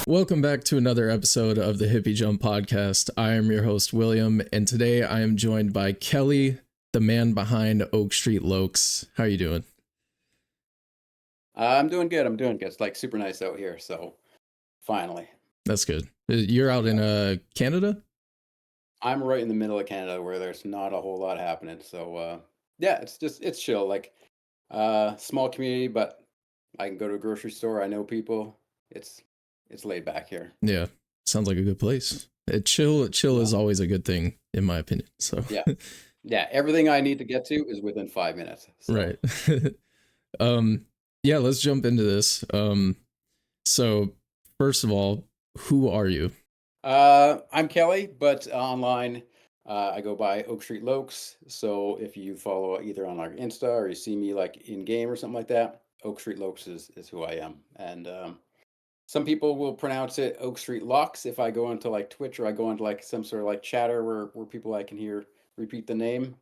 Welcome back to another episode of the Hippie Jump podcast. I am your host, William, and today I am joined by Kelly, the man behind Oak Street Locs. How are you doing? I'm doing good. It's like super nice out here. So finally, That's good. You're out in Canada? I'm right in the middle of Canada where there's not a whole lot happening. So yeah, it's chill. Like small community, but I can go to a grocery store. I know people. It's it's laid back here. Yeah, sounds like a good place. Chill Yeah. is always a good thing, in my opinion. So, Yeah. Yeah. Everything I need to get to is within 5 minutes. So right. um, yeah, let's jump into this. So first of all, who are you? I'm Kelly, but online I go by Oak Street Locs. So if you follow either on our Insta or you see me like in game or something like that, Oak Street Locs is who I am. And some people will pronounce it Oak Street Locs if I go into like Twitch or I go into like some sort of like chatter where people I can hear repeat the name.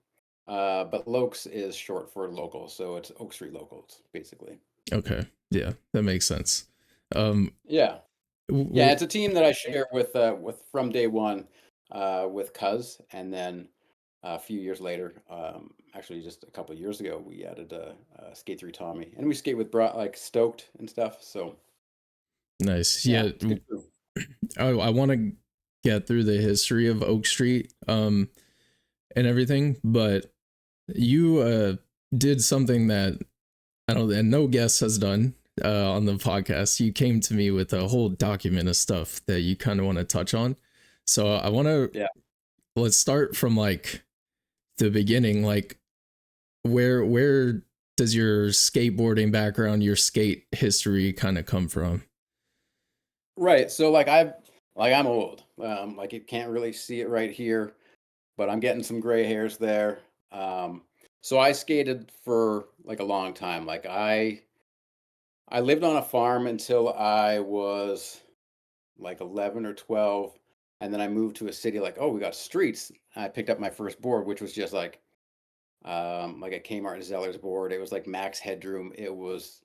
But Lokes is short for local, so it's Oak Street Locals, basically. Okay, yeah, that makes sense. Um, Yeah. Yeah, well, it's a team that I share with from day one with Cuz, and then a few years later, actually just a couple of years ago, we added Skate 3 Tommy, and we skate with like Stoked and stuff. So nice. yeah, Yeah, it's good crew. I want to get through the history of Oak Street and everything, but you did something that I don't and no guest has done on the podcast. You came to me with a whole document of stuff that you kind of want to touch on. So I want to Yeah. let's start from like the beginning, like where does your skateboarding background, your skate history kind of come from? Right. So I'm old. Like you can't really see it right here, but I'm getting some gray hairs there. So I skated for like a long time. I lived on a farm until I was like 11 or 12, and then I moved to a city like, oh, we got streets. I picked up my first board, which was just like a Kmart and Zeller's board. It was like max headroom. It was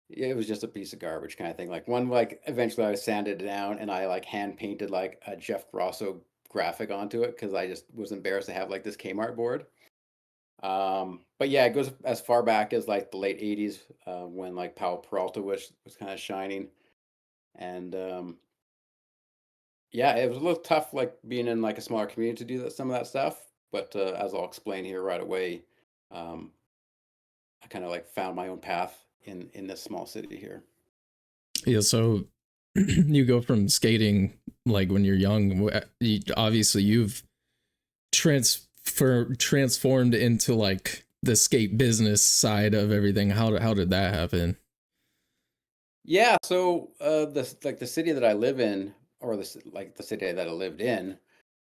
just a piece of garbage kind of thing. Like one like eventually I sanded it down and I like hand painted like a Jeff Grosso graphic onto it because I just was embarrassed to have like this Kmart board. But yeah, it goes as far back as like the late 80s when like Powell Peralta was kind of shining. And yeah, it was a little tough like being in like a smaller community to do some of that stuff. But as I'll explain here right away, um, I kind of like found my own path in this small city here. Yeah, so you go from skating like when you're young. Obviously, you've transformed into like the skate business side of everything. How did that happen? Yeah, so the city that I live in, or like the city that I lived in,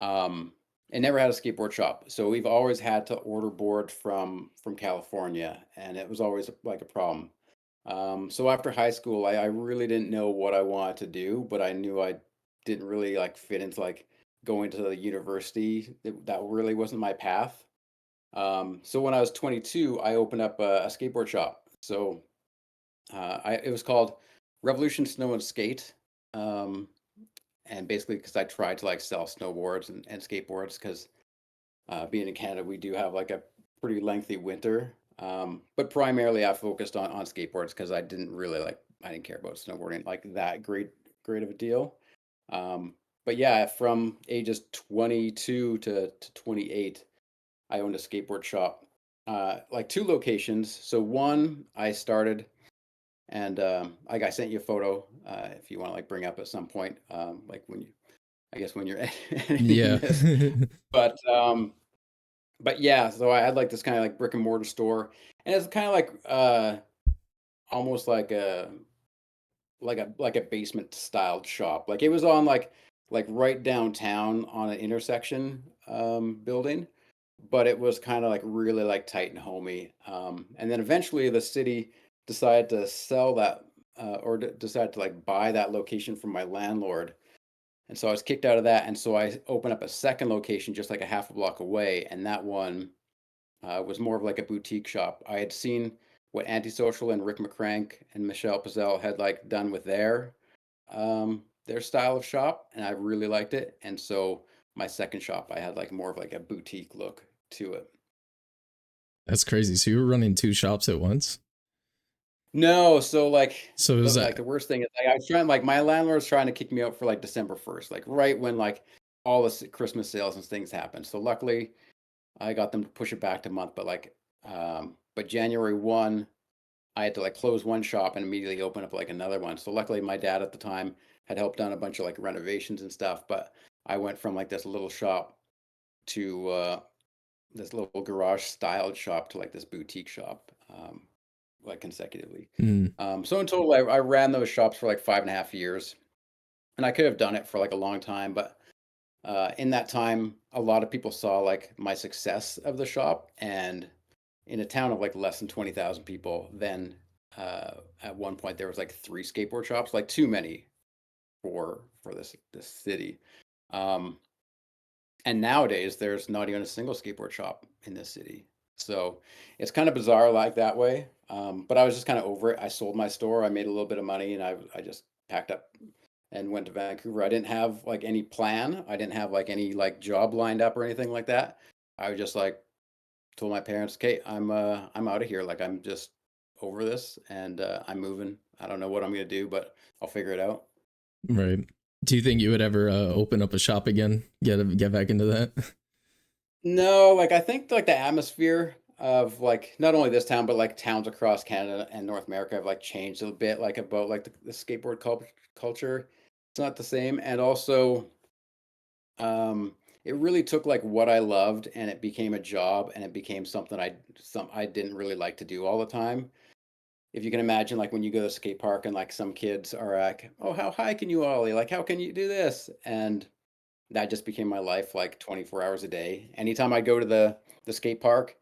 um, it never had a skateboard shop. So we've always had to order board from California, and it was always like a problem. So after high school, I really didn't know what I wanted to do, but I knew I didn't really like fit into like going to the university. That really wasn't my path. So when I was 22, I opened up a skateboard shop. So it was called Revolution Snow and Skate. Um, and basically, because I tried to like sell snowboards and skateboards, because being in Canada, we do have like a pretty lengthy winter. But primarily, I focused on skateboards because I didn't care about snowboarding like that great of a deal. Um, but yeah, from ages 22 to 28, I owned a skateboard shop, like two locations. So one I started and like I sent you a photo if you want to like bring up at some point, like when you, I guess when you're editing Yeah. this. But but yeah, so I had like this kind of like brick and mortar store, and it's kind of like almost like a basement styled shop. Like it was on like right downtown on an intersection building, but it was kind of like really like tight and homey. And then eventually the city decided to sell that or decided to like buy that location from my landlord. And so I was kicked out of that. And so I opened up a second location just like a half a block away. And that one was more of like a boutique shop. I had seen what Antisocial and Rick McCrank and Michelle Pizzelle had like done with their their style of shop, and I really liked it. And so my second shop, I had like more of like a boutique look to it. That's crazy. So you were running two shops at once. No, so like So it was like that. the worst thing is like I was trying like my landlord was trying to kick me out for like December 1st, like right when like all the Christmas sales and things happened. So luckily I got them to push it back to a month, but like but January 1, I had to like close one shop and immediately open up like another one. So luckily my dad at the time had helped done a bunch of like renovations and stuff, but I went from like this little shop to this little garage styled shop to like this boutique shop, like consecutively. Mm, So in total, I ran those shops for like 5.5 years, and I could have done it for like a long time, but in that time, a lot of people saw like my success of the shop, and in a town of like less than 20,000 people, then at one point there was like three skateboard shops, like too many for this city. Um, and nowadays, there's not even a single skateboard shop in this city. So it's kind of bizarre like that way. But I was just kind of over it. I sold my store. I made a little bit of money, and I just packed up and went to Vancouver. I didn't have like any plan. I didn't have like any like job lined up or anything like that. I was just like told my parents, "Okay, I'm out of here. Like I'm just over this, and I'm moving. I don't know what I'm gonna do, but I'll figure it out." right. Do you think you would ever open up a shop again? Get back into that? No, like I think like the atmosphere of like not only this town but like towns across Canada and North America have like changed a bit like about like the skateboard culture. It's not the same, and also um it really took like what I loved and it became a job and it became something I didn't really like to do all the time. If you can imagine like when you go to the skate park and like some kids are like, "Oh, how high can you ollie? Like how can you do this?" And that just became my life like 24 hours a day. Anytime I go to the skate park,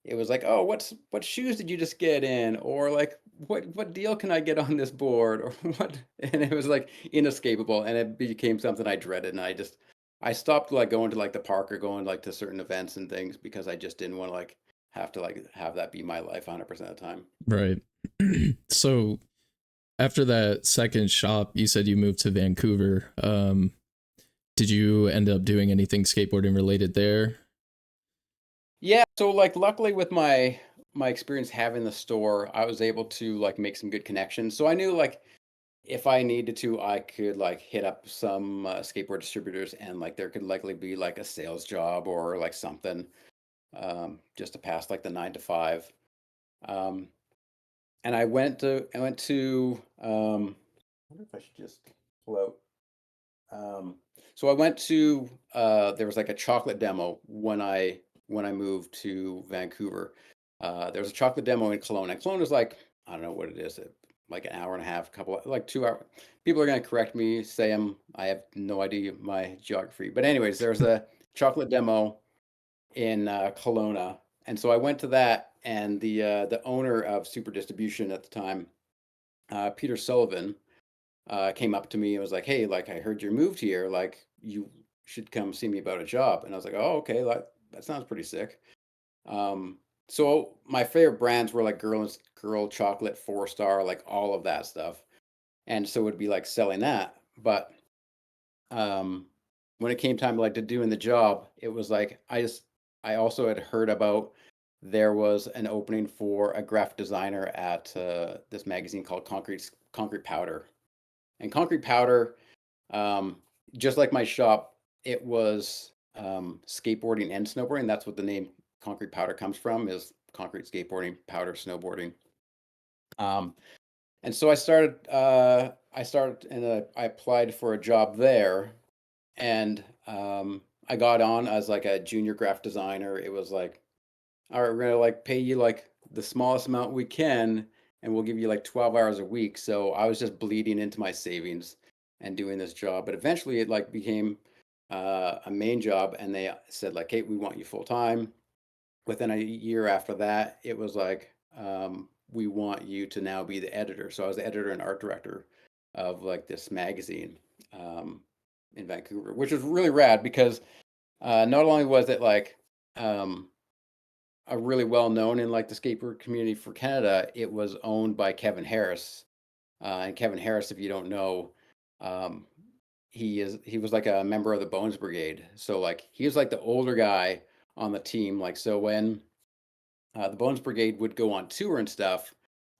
it was like, "Oh, what shoes did you just get in?" Or like, what deal can I get on this board?" Or what, and it was like inescapable and it became something I dreaded, and I stopped like going to like the park or going like to certain events and things because I just didn't want to like have that be my life 100% of the time. Right. So after that second shop, you said you moved to Vancouver. Did you end up doing anything skateboarding related there? Yeah, so like luckily with my experience having the store, I was able to like make some good connections. So I knew like if I needed to, I could like hit up some skateboard distributors and like there could likely be like a sales job or like something just to pass like the 9 to 5. Um, and I wonder if I should just pull out. So I went to there was like a chocolate demo when I moved to Vancouver. There was a chocolate demo in Kelowna. And Kelowna is like I don't know what it is, like an hour and a half, couple like 2 hour. People are gonna correct me, say I have no idea my geography. But anyways, there's a chocolate demo in Kelowna, and so I went to that, and the owner of Super Distribution at the time, Peter Sullivan came up to me and was like, "Hey, like I heard you moved here. Like you should come see me about a job." And I was like, "Oh, okay. Like that sounds pretty sick." Um, so my favorite brands were like Girl Chocolate, 4 Star, like all of that stuff. And so it would be like selling that. But um, when it came time like to doing the job, it was like I also had heard about there was an opening for a graphic designer at this magazine called Concrete Powder. And Concrete Powder, um, just like my shop, it was skateboarding and snowboarding. That's what the name Concrete Powder comes from, is concrete skateboarding, powder snowboarding. Um, and so I started and I applied for a job there, and I got on as like a junior graphic designer. It was like, all right, we're gonna like pay you like the smallest amount we can, and we'll give you like 12 hours a week. So I was just bleeding into my savings and doing this job. But eventually it like became a main job, and they said like, hey, we want you full time. Within a year after that, it was like, we want you to now be the editor. So I was the editor and art director of like this magazine in Vancouver, which was really rad because not only was it like um, a really well known in like the skateboard community for Canada, it was owned by Kevin Harris. And Kevin Harris, if you don't know, Um, he was like a member of the Bones Brigade. So like he was like the older guy on the team. Like so when the Bones Brigade would go on tour and stuff,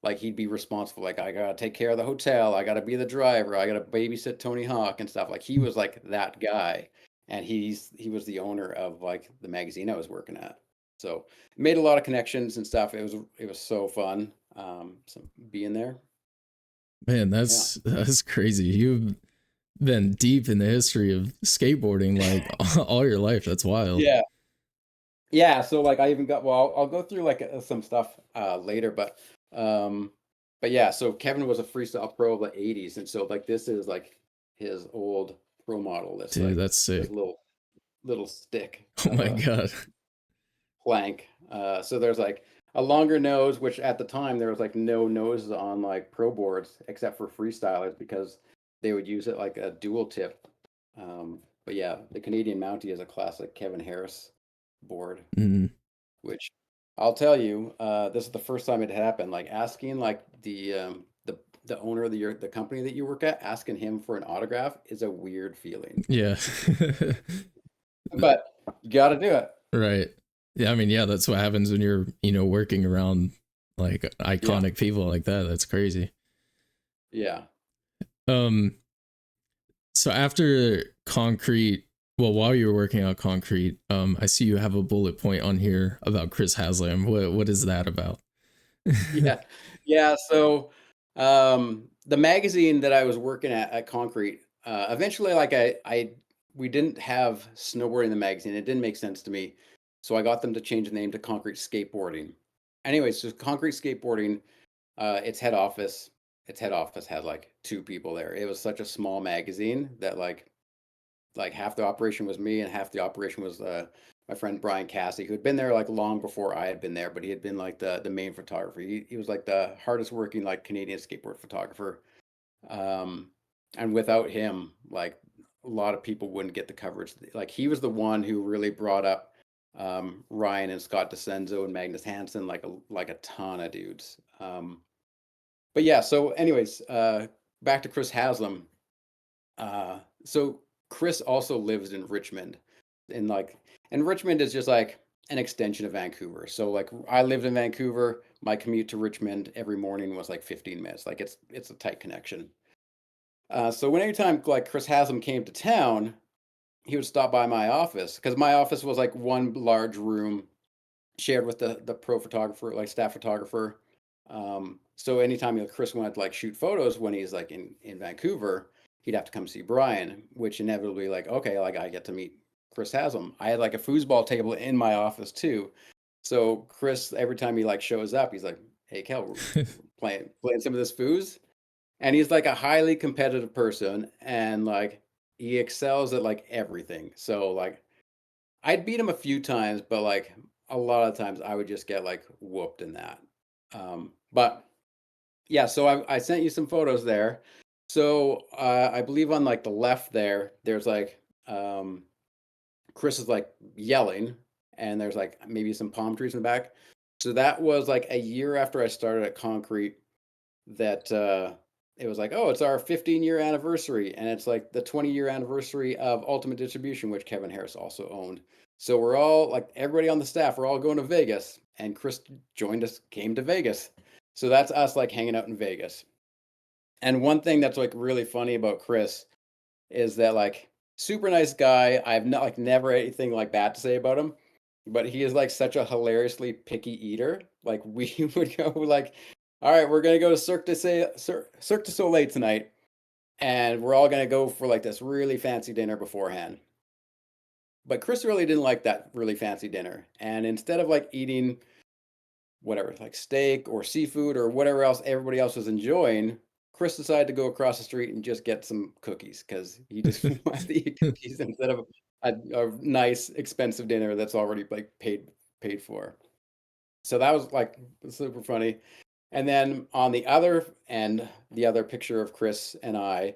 like he'd be responsible. Like I gotta take care of the hotel, I gotta be the driver, I gotta babysit Tony Hawk and stuff. Like he was like that guy, and he was the owner of like the magazine I was working at. So made a lot of connections and stuff. It was so fun, so being there. Man, Yeah. that's crazy. You've been deep in the history of skateboarding like all your life. That's wild. Yeah. Yeah, so, like, I even got well, I'll go through, like, some stuff, later, um but yeah, so Kevin was a freestyle pro of the '80s, and so, like, this is, like, his old pro model, Dude, that's this sick. little stick Oh of my a god. plank, so there's, like, a longer nose, which at the time, there was, like, no noses on, like, pro boards except for freestylers because they would use it like a dual tip, but yeah, the Canadian Mountie is a classic Kevin Harris board. Mm, Which I'll tell you, this is the first time it happened. Like asking like the owner of the company that you work at, asking him for an autograph is a weird feeling. yeah. But you got to do it. Right. Yeah, I mean, yeah, that's what happens when you're, working around like Yeah, iconic people like that. That's crazy. yeah, Um, so after concrete, well, while you were working on concrete, I see you have a bullet point on here about Chris Haslam. What is that about? yeah, yeah. So the magazine that I was working at Concrete, eventually, like we didn't have snowboarding in the magazine. It didn't make sense to me, so I got them to change the name to Concrete Skateboarding. Anyway, so Concrete Skateboarding, its head office, had like two people there. It was such a small magazine that like half the operation was me and half the operation was my friend Brian Cassidy, who had been there like long before I had been there, but he had been like the main photographer. He was like the hardest working like Canadian skateboard photographer. Um, and without him, like a lot of people wouldn't get the coverage. Like he was the one who really brought up Ryan and Scott DeCenzo and Magnus Hansen, like a ton of dudes. But yeah, so anyways, back to Chris Haslam. So Chris also lives in Richmond, and Richmond is just like an extension of Vancouver. So like I lived in Vancouver, my commute to Richmond every morning was like 15 minutes. Like it's a tight connection. So when anytime like Chris Haslam came to town, he would stop by my office because my office was like one large room shared with the pro photographer, like staff photographer. So anytime Chris wanted to like shoot photos when he's like in Vancouver, he'd have to come see Brian, which inevitably like okay, like I get to meet Chris Haslam. I had like a foosball table in my office too. So Chris, every time he like shows up, he's like, "Hey, Kel, we're playing some of this foos," and he's like a highly competitive person, and like he excels at like everything. So like I'd beat him a few times, but like a lot of times I would just get like whooped in that. But yeah, so I sent you some photos there. So I believe on like the left there, there's like Chris is like yelling, and there's like maybe some palm trees in the back. So that was like a year after I started at Concrete that it was like, oh, it's our 15-year anniversary, and it's like the 20-year anniversary of Ultimate Distribution, which Kevin Harris also owned. So we're all like everybody on the staff, we're all going to Vegas, and Chris joined us, came to Vegas. So that's us like hanging out in Vegas. And one thing that's like really funny about Chris is that like super nice guy. I've not like never anything like bad to say about him, but he is like such a hilariously picky eater. Like we would go like, all right, we're gonna go to Cirque du Soleil tonight, and we're all gonna go for like this really fancy dinner beforehand. But Chris really didn't like that really fancy dinner, and instead of like eating whatever, like steak or seafood or whatever else everybody else was enjoying, Chris decided to go across the street and just get some cookies because he just wanted to eat cookies instead of a nice expensive dinner that's already like paid for. So that was like super funny. And then on the other end, the other picture of Chris and I,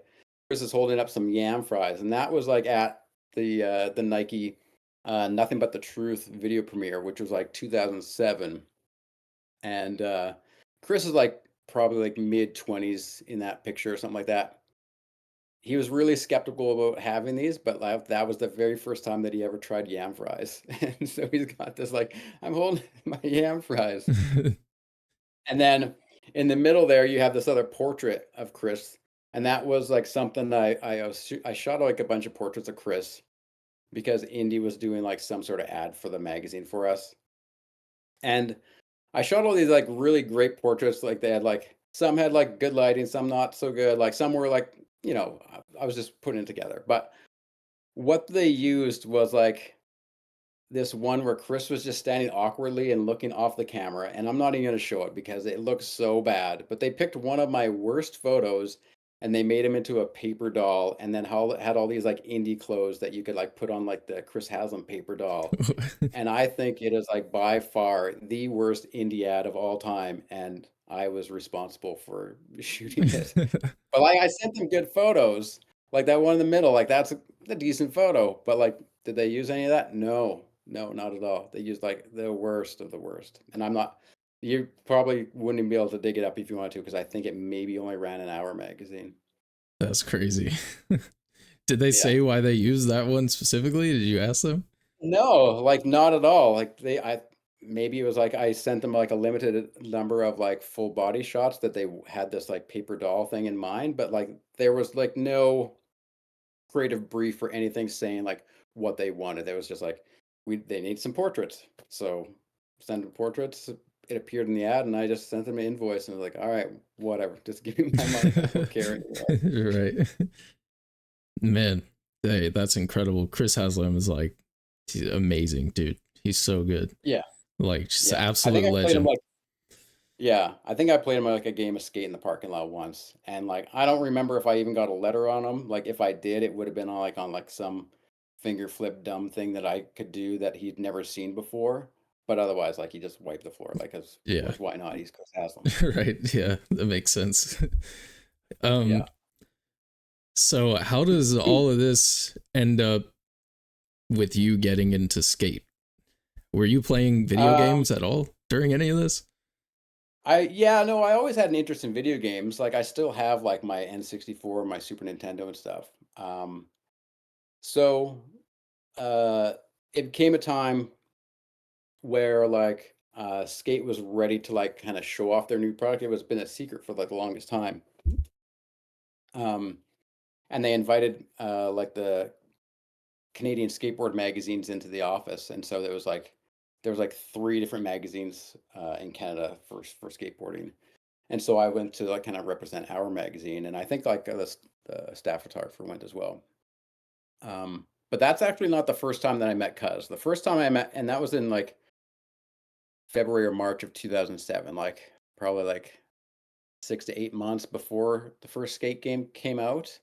Chris is holding up some yam fries, and that was like at the Nike Nothing But the Truth video premiere, which was like 2007. And Chris is like probably like mid 20s in that picture or something like that. he was really skeptical about having these, but like, that was the very first time that he ever tried yam fries. And so he's got this like, I'm holding my yam fries. And then in the middle there, you have this other portrait of Chris. And that was like something that I shot like a bunch of portraits of Chris because Indy was doing like some sort of ad for the magazine for us. And I shot all these like really great portraits. Like they had like some had like good lighting, some not so good. Like some were like, I was just putting it together. But what they used was like this one where Chris was just standing awkwardly and looking off the camera. And I'm not even going to show it because it looks so bad. But they picked one of my worst photos and they made him into a paper doll and then had all these like indie clothes that you could like put on like the Chris Haslam paper doll. And I think it is like by far the worst indie ad of all time. And I was responsible for shooting it. But like I sent them good photos. Like that one in the middle, like that's a decent photo. But like, did they use any of that? No, no, not at all. They used like the worst of the worst. And I'm not, you probably wouldn't even be able to dig it up if you wanted to, because I think it maybe only ran an hour magazine. That's crazy. Did they Yeah. say why they used that one specifically? Did you ask them? No, like not at all. Like maybe it was like I sent them like a limited number of like full body shots that they had this like paper doll thing in mind, but like there was like no creative brief or anything saying like what they wanted. It was just like they need some portraits. So send them portraits. It appeared in the ad and I just sent them an invoice and was like, all right, whatever. Just give me my money. I don't care anymore. Right. Man, hey, that's incredible. Chris Haslam is like, he's amazing, dude. He's so good. Yeah. Like, just Yeah. I think absolute I played him legend. like Yeah, I think I played him like a game of skate in the parking lot once, and like I don't remember if I even got a letter on him. Like if I did, it would have been on like some finger flip dumb thing that I could do that he'd never seen before. But otherwise, like he just wiped the floor, like as Yeah. which why not? He's Chris Haslam. Right. Yeah, that makes sense. um, Yeah. so how does all of this end up with you getting into skate? Were you playing video Um, games at all during any of this? yeah, no, I always had an interest in video games. Like I still have like my N64, my Super Nintendo and stuff. So uh, it came a time where like Skate was ready to like kind of show off their new product. It was been a secret for like the longest time. Um, and they invited like the Canadian skateboard magazines into the office, and so there was like three different magazines in Canada for skateboarding. And so I went to like kind of represent our magazine, and I think like the staff photographer went as well. But that's actually not the first time that I met Cuz. The first time I met, and that was in like February or March of 2007, like probably like 6 to 8 months before the first skate game came out.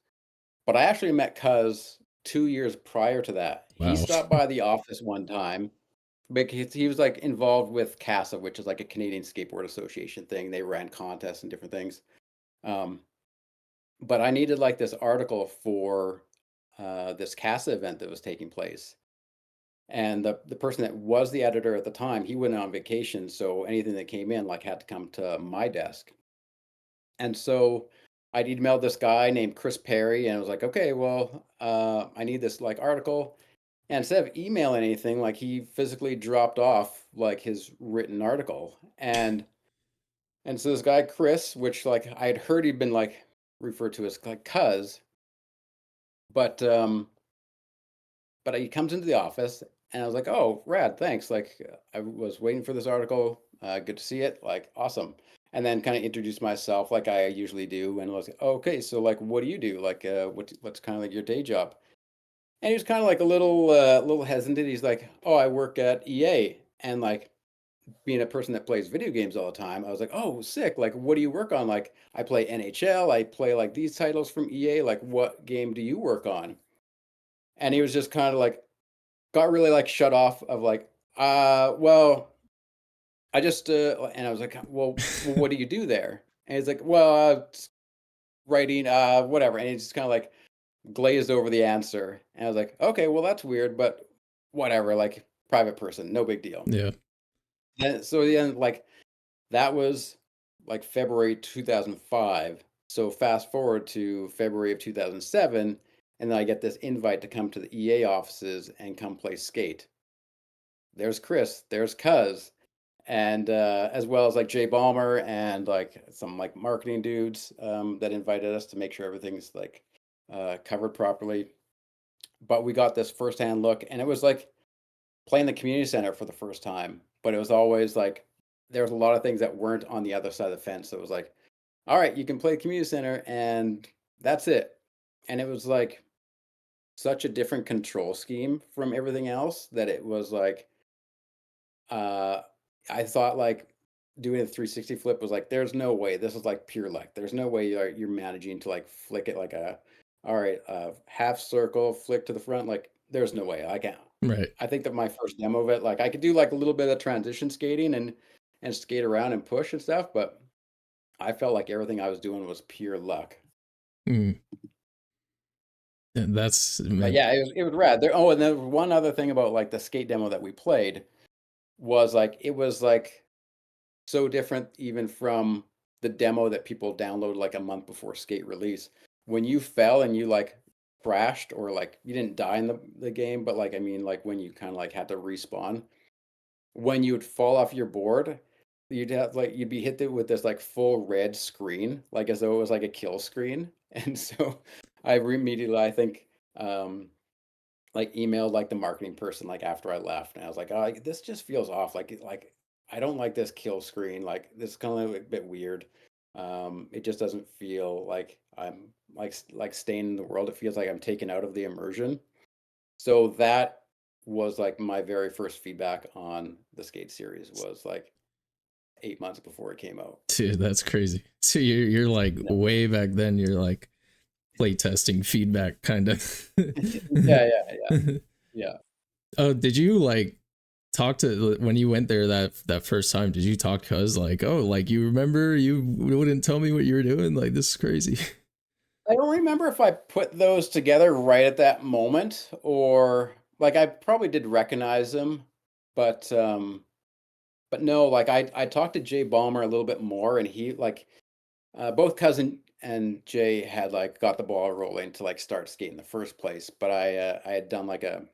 But I actually met Cuz 2 years prior to that. He Wow. stopped by the office one time because he was like involved with CASA, which is like a Canadian Skateboard Association thing. They ran contests and different things. Um, but I needed like this article for this CASA event that was taking place. And the person that was the editor at the time, he went on vacation, so anything that came in like had to come to my desk. And so I'd emailed this guy named Chris Perry, and I was like, okay, well, I need this like article. And instead of emailing anything, like he physically dropped off like his written article. And so this guy Chris, which like I had heard he'd been like referred to as like Cuz, but he comes into the office and I was like, "Oh, rad, thanks." Like I was waiting for this article. Good to see it. Like awesome. And then kind of introduced myself like I usually do, and was like, oh, "Okay, so like, what do you do? Like, what's kind of like your day job?" And he was kind of like a little hesitant. He's like, "Oh, I work at EA," and like being a person that plays video games all the time, I was like, "Oh, sick! Like, what do you work on?" Like, I play NHL. I play like these titles from EA. Like, what game do you work on? And he was just kind of like got really like shut off of like, well, I just and I was like, well, what do you do there? And he's like, well, writing, whatever. And he just kind of like glazed over the answer. And I was like, okay, well, that's weird, but whatever, like private person, no big deal. Yeah. And so then like that was like February 2005. So fast forward to February of 2007, and then I get this invite to come to the EA offices and come play skate. There's Chris, there's Cuz, and as well as like Jay Balmer and like some like marketing dudes that invited us to make sure everything's like covered properly. But we got this firsthand look, and it was like playing the community center for the first time. But it was always like there was a lot of things that weren't on the other side of the fence. So it was like, all right, you can play community center, and that's it. And it was like such a different control scheme from everything else that it was like uh I thought like doing a 360 flip was like there's no way this is like pure luck. There's no way you're managing to like flick it like a all right, half circle, flick to the front. Like there's no way I can't. Right. I think that my first demo of it, like I could do like a little bit of transition skating and skate around and push and stuff, but I felt like everything I was doing was pure luck. Mm. And that's But man. yeah, it was rad. And then one other thing about like the skate demo that we played was like it was like so different even from the demo that people download like a month before skate release. When you fell and you like crashed or like you didn't die in the game, but like I mean like when you kind of like had to respawn, when you would fall off your board, you'd have like you'd be hit with this like full red screen, like as though it was like a kill screen. And so immediately I think like emailed like the marketing person like after I left, and I was like, oh, this just feels off. Like I don't like this kill screen. Like this is kind of a bit weird. It just doesn't feel like I'm like staying in the world. It feels like I'm taken out of the immersion. So that was like my very first feedback on the skate series was like 8 months before it came out. Dude, that's crazy. So you're like Yeah, way back then. You're like play testing feedback kind of. yeah. Yeah. Oh, did you like talk to when you went there that first time? Did you talk to us like, oh, like you remember you wouldn't tell me what you were doing? Like this is crazy. I don't remember if I put those together right at that moment or like I probably did recognize them, but no, like I talked to Jay Balmer a little bit more and he like both cousin and Jay had like got the ball rolling to like start skating in the first place, but I had done like a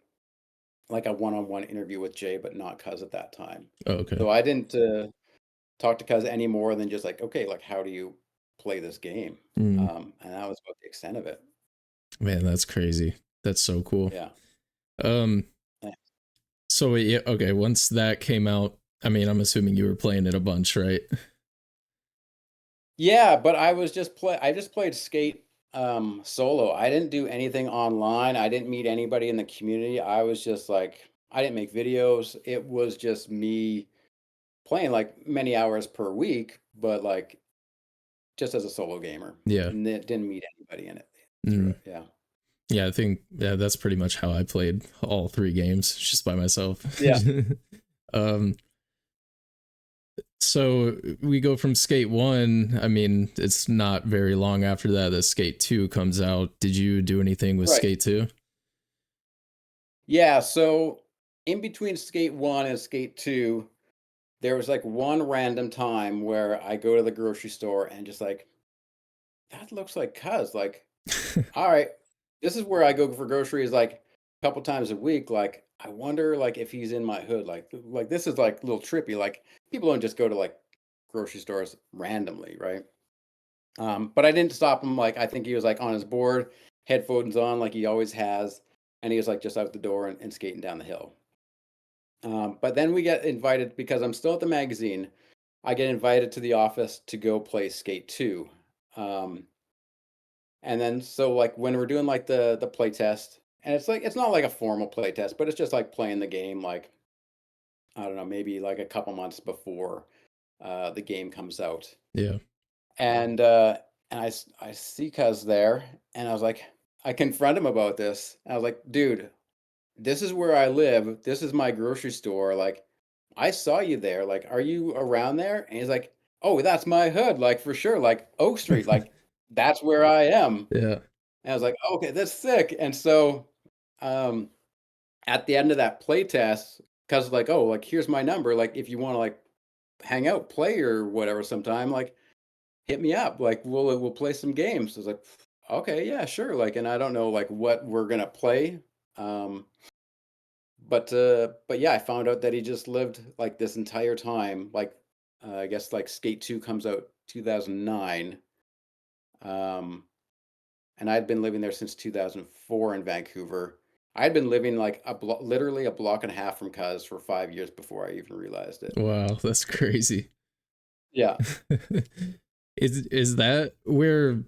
one-on-one interview with Jay but not Cuz at that time. Oh, okay. So I didn't talk to Cuz any more than just like okay, like how do you play this game? Mm, And that was about the extent of it. man, that's crazy. That's so cool. Yeah. Um, Yeah. so yeah, okay, once that came out, I mean, I'm assuming you were playing it a bunch, right? Yeah, but I just played skate solo. I didn't do anything online. I didn't meet anybody in the community. I was just like I didn't make videos. It was just me playing like many hours per week, but like just as a solo gamer. Yeah. And didn't meet anybody in it through Mm. it. Yeah. Yeah, I think that's pretty much how I played all three games, just by myself. Yeah. um, so we go from Skate 1. I mean, it's not very long after that that Skate 2 comes out. Did you do anything with Right. Skate 2? Yeah, so in between Skate 1 and Skate 2, there was like one random time where I go to the grocery store and just like that looks like Cuz like all right, this is where I go for groceries like a couple times a week. Like, I wonder like if he's in my hood. Like this is like a little trippy. Like people don't just go to like grocery stores randomly, right? But I didn't stop him. Like I think he was like on his board, headphones on, like he always has, and he was like just out the door and skating down the hill. But then we get invited because I'm still at the magazine. I get invited to the office to go play Skate 2. Um, And then so like when we're doing like the play test, and it's like it's not like a formal play test, but it's just like playing the game like I don't know, maybe like a couple months before the game comes out. Yeah. And I see Cuz there and I was like I confront him about this. I was like, "Dude, this is where I live. This is my grocery store. Like I saw you there. Like are you around there?" And he's like, "Oh, that's my hood, like for sure. Like Oak Street, like that's where I am." Yeah. And I was like, "Okay, that's sick." And so, um, at the end of that play test, cause like, "Oh, like, here's my number, like, if you wanna, like, hang out, play or whatever sometime," like, hit me up. Like, we'll play some games. I was like, okay, yeah, sure. Like, and I don't know like what we're gonna play. Um, but yeah, I found out that he just lived like this entire time. Like, I guess like Skate 2 comes out 2009. Um, and I'd been living there since 2004 in Vancouver. I'd been living like literally a block and a half from Cuz for 5 years before I even realized it. Wow, that's crazy. Yeah, Is that where,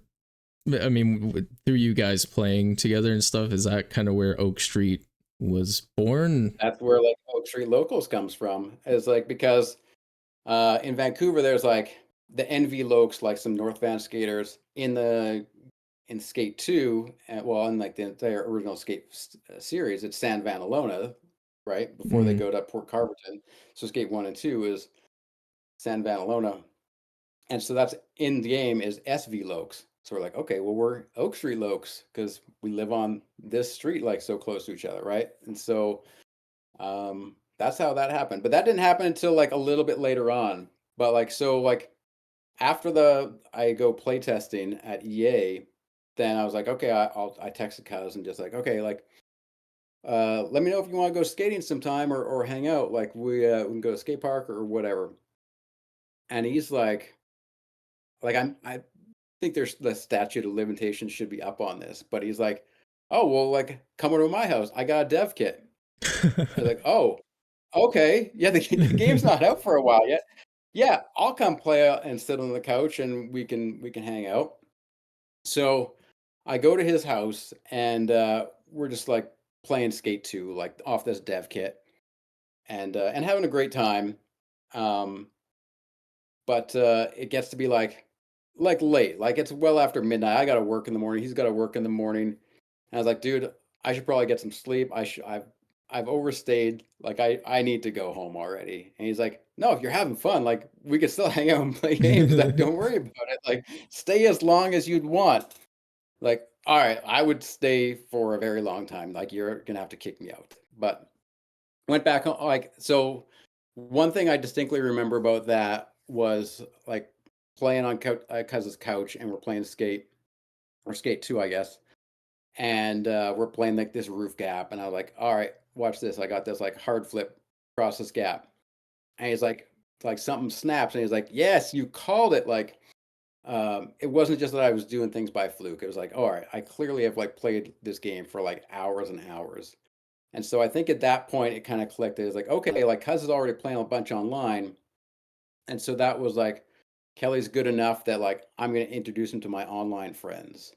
I mean, through you guys playing together and stuff, is that kind of where Oak Street was born? that's where like Oak Street Locals comes from. Is like because in Vancouver there's like the NV Lokes, like some North Van skaters in Skate 2, well, in like the entire original series, it's San Vanalona, right? Before they Mm, go to Port Carverton. So Skate 1 and 2 is San Vanalona. And so that's in the game is SV Lokes. So we're like, okay, well, we're Oak Street Lokes because we live on this street like so close to each other, right? And so that's how that happened. But that didn't happen until like a little bit later on. But like so like after I go playtesting at EA, then I was like, okay, I texted Kaz and just like, okay, like let me know if you want to go skating sometime or hang out. Like we can go to skate park or whatever. And he's like I think there's the statute of limitations should be up on this, but he's like, oh well, like come over to my house. I got a dev kit. I was like, oh, okay, yeah, the game's not out for a while yet. Yeah, I'll come play out and sit on the couch and we can hang out. So I go to his house and we're just like playing Skate 2, like off this dev kit and having a great time. Um, but it gets to be like late, like it's well after midnight. I got to work in the morning. He's got to work in the morning. And I was like, dude, I should probably get some sleep. I've overstayed. Like I need to go home already. And he's like, no, if you're having fun, like we could still hang out and play games. Like don't worry about it. Like stay as long as you'd want. Like, all right, I would stay for a very long time. Like, you're gonna have to kick me out. But went back home. Like, so one thing I distinctly remember about that was like playing on cousin's couch, and we're playing skate or skate 2, I guess. And we're playing like this roof gap, and I was like, all right, watch this. I got this like hard flip across this gap, and he's like something snaps, and he's like, yes, you called it. Like it wasn't just that I was doing things by fluke. It was like, all right, I clearly have like played this game for like hours and hours. And so I think at that point it kind of clicked. It was like, okay, like Cuz is already playing a bunch online. And so that was like, Kelly's good enough that like I'm gonna introduce him to my online friends.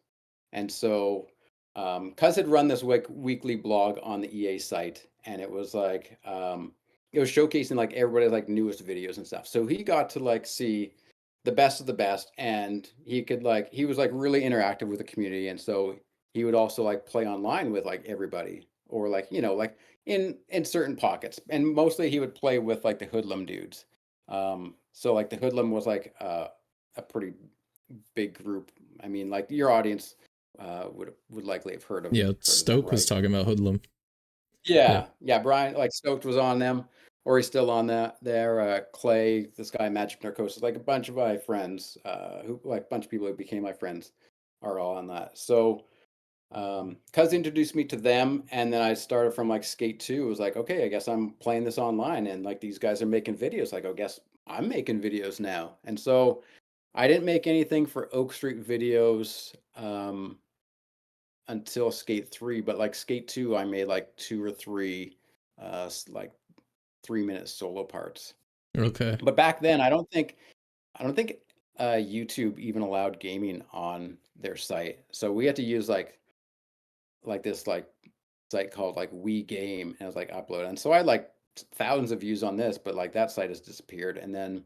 And so Cuz had run this weekly blog on the EA site, and it was showcasing like everybody's like newest videos and stuff. So he got to like see the best of the best, and he was like really interactive with the community, and so he would also like play online with like everybody, or like like in certain pockets, and mostly he would play with like the hoodlum dudes. So like the hoodlum was like a pretty big group. I mean, like your audience would likely have yeah, heard of them, Stoke was right? talking about Hoodlum. Yeah. Yeah, yeah. Brian, like Stoked was on them, or he's still on that. There, Clay, this guy, Magic Narcosis, like a bunch of my friends, who like a bunch of people who became my friends, are all on that. So, Cuz introduced me to them, and then I started from like Skate 2. It was like, okay, I guess I'm playing this online, and like these guys are making videos. Like, I guess I'm making videos now. And so I didn't make anything for Oak Street videos. Until Skate 3, but like Skate 2, I made like two or three like 3-minute solo parts. Okay. But back then, I don't think YouTube even allowed gaming on their site. So we had to use like this like site called like We Game, and it was like upload. And so I had like thousands of views on this, but like that site has disappeared. And then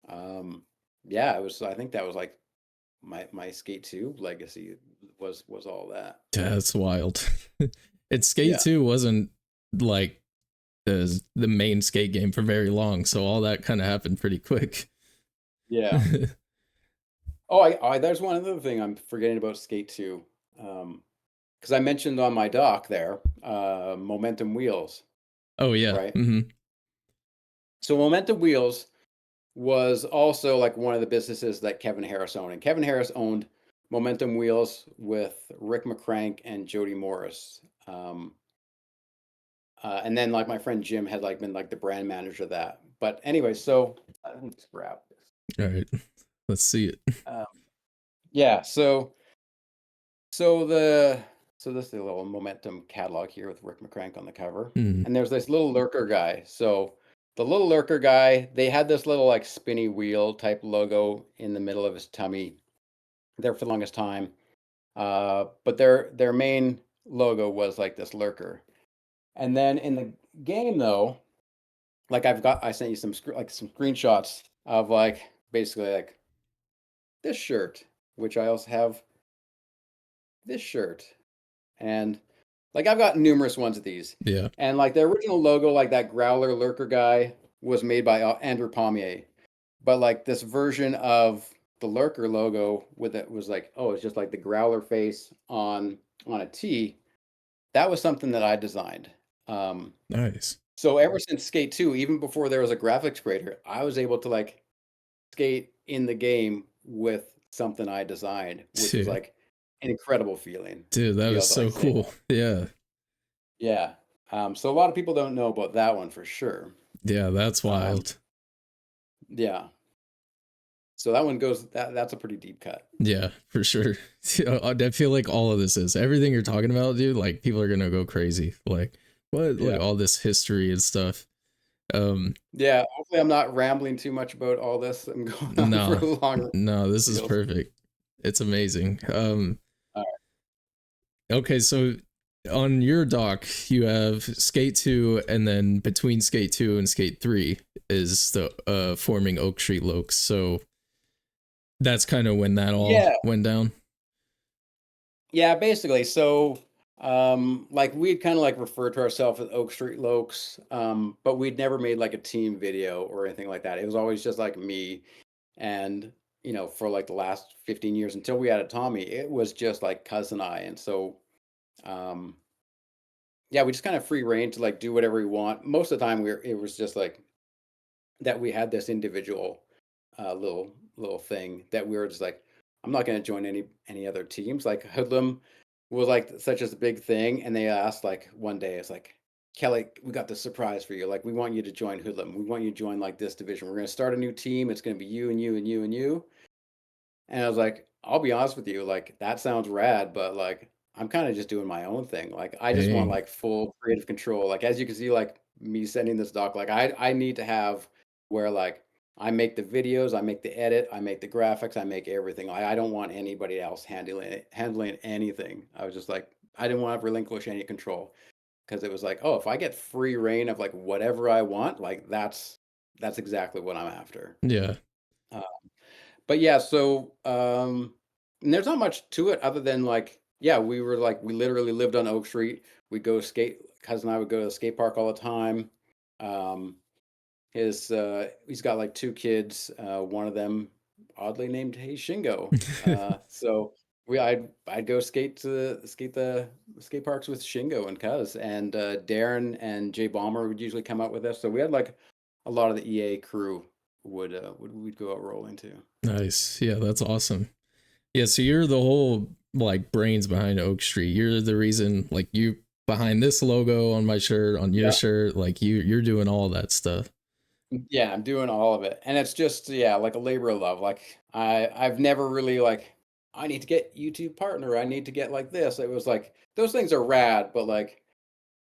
um yeah, it was I think that was like my Skate 2 legacy was all that. Yeah, that's wild. And Skate Yeah. 2 wasn't like the main skate game for very long, so all that kind of happened pretty quick. Yeah. Oh, there's one other thing I'm forgetting about Skate 2. Because I mentioned on my doc there, Momentum Wheels, Oh yeah. right? Hmm. So Momentum Wheels, was also like one of the businesses that Kevin Harris owned. And Kevin Harris owned Momentum Wheels with Rick McCrank and Jody Morris. And then like my friend Jim had like been like the brand manager of that. But anyway, so let me just grab this. All right. Let's see it. Um, yeah, so the so this is a little Momentum catalog here with Rick McCrank on the cover. Mm. And there's this little lurker guy. So the little lurker guy, they had this little like spinny wheel type logo in the middle of his tummy there for the longest time. But their main logo was like this lurker. And then in the game though, like I sent you some like some screenshots of like basically like this shirt, which I also have this shirt. And like I've got numerous ones of these. Yeah. And like the original logo, like that growler lurker guy was made by Andrew Pommier. But like this version of the lurker logo with it was like, oh, it's just like the growler face on a tee. That was something that I designed. Nice. So ever since Skate 2, even before there was a graphics creator, I was able to like skate in the game with something I designed, which was Dude, like an incredible feeling dude, to that be is able to so like say cool. that. Yeah. Yeah. So a lot of people don't know about that one for sure. Yeah, that's Um, wild. yeah. So that one goes that's a pretty deep cut. Yeah, for sure. I feel like all of this is everything you're talking about, dude. Like people are gonna go crazy. Like what? Yeah. Like all this history and stuff. Yeah. Hopefully I'm not rambling too much about all this. I'm going on for No, a long no, this is field. perfect. It's amazing. All Okay, so on your dock you have Skate 2, and then between Skate 2 and Skate 3 is the forming Oak Street Locs. So that's kind of when that all Yeah. went down. Yeah, basically. So, like we'd kind of like refer to ourselves as Oak Street Locs, but we'd never made like a team video or anything like that. It was always just like me, and for like the last 15 years until we had a Tommy, it was just like Cuz and I, and so, um, yeah, we just kind of free reign to like do whatever we want. Most of the time, it was just like that we had this individual little thing that we were just like, I'm not going to join any other teams. Like Hoodlum was like such as a big thing, and they asked like one day, it's like, Kelly, we got this surprise for you. Like we want you to join Hoodlum. We want you to join like this division. We're going to start a new team. It's going to be you and you and you and you. And I was like, I'll be honest with you, like that sounds rad, but like I'm kind of just doing my own thing. Like I just want Dang. like full creative control. Like as you can see, like me sending this doc, like I need to have where like I make the videos, I make the edit, I make the graphics, I make everything. I don't want anybody else handling anything. I was just like, I didn't want to relinquish any control because it was like, oh, if I get free reign of like whatever I want, like that's exactly what I'm after. Yeah. Uh, but yeah, so and there's not much to it other than like, yeah, we literally lived on Oak Street. We'd go skate, cousin and I would go to the skate park all the time. Um, he's got like two kids, one of them oddly named Hey Shingo. So I'd go skate the skate parks with Shingo and Cuz, and Darren and Jay Bomber would usually come out with us. So we had like a lot of the EA crew would we'd go out rolling too. Nice. Yeah, that's awesome. Yeah, so you're the whole like brains behind Oak Street. You're the reason, like you behind this logo on my shirt, on your Yeah. shirt, like you're doing all that stuff. Yeah, I'm doing all of it. And it's just, yeah, like a labor of love. Like I've never really like, I need to get YouTube partner. I need to get like this. It was like those things are rad, but like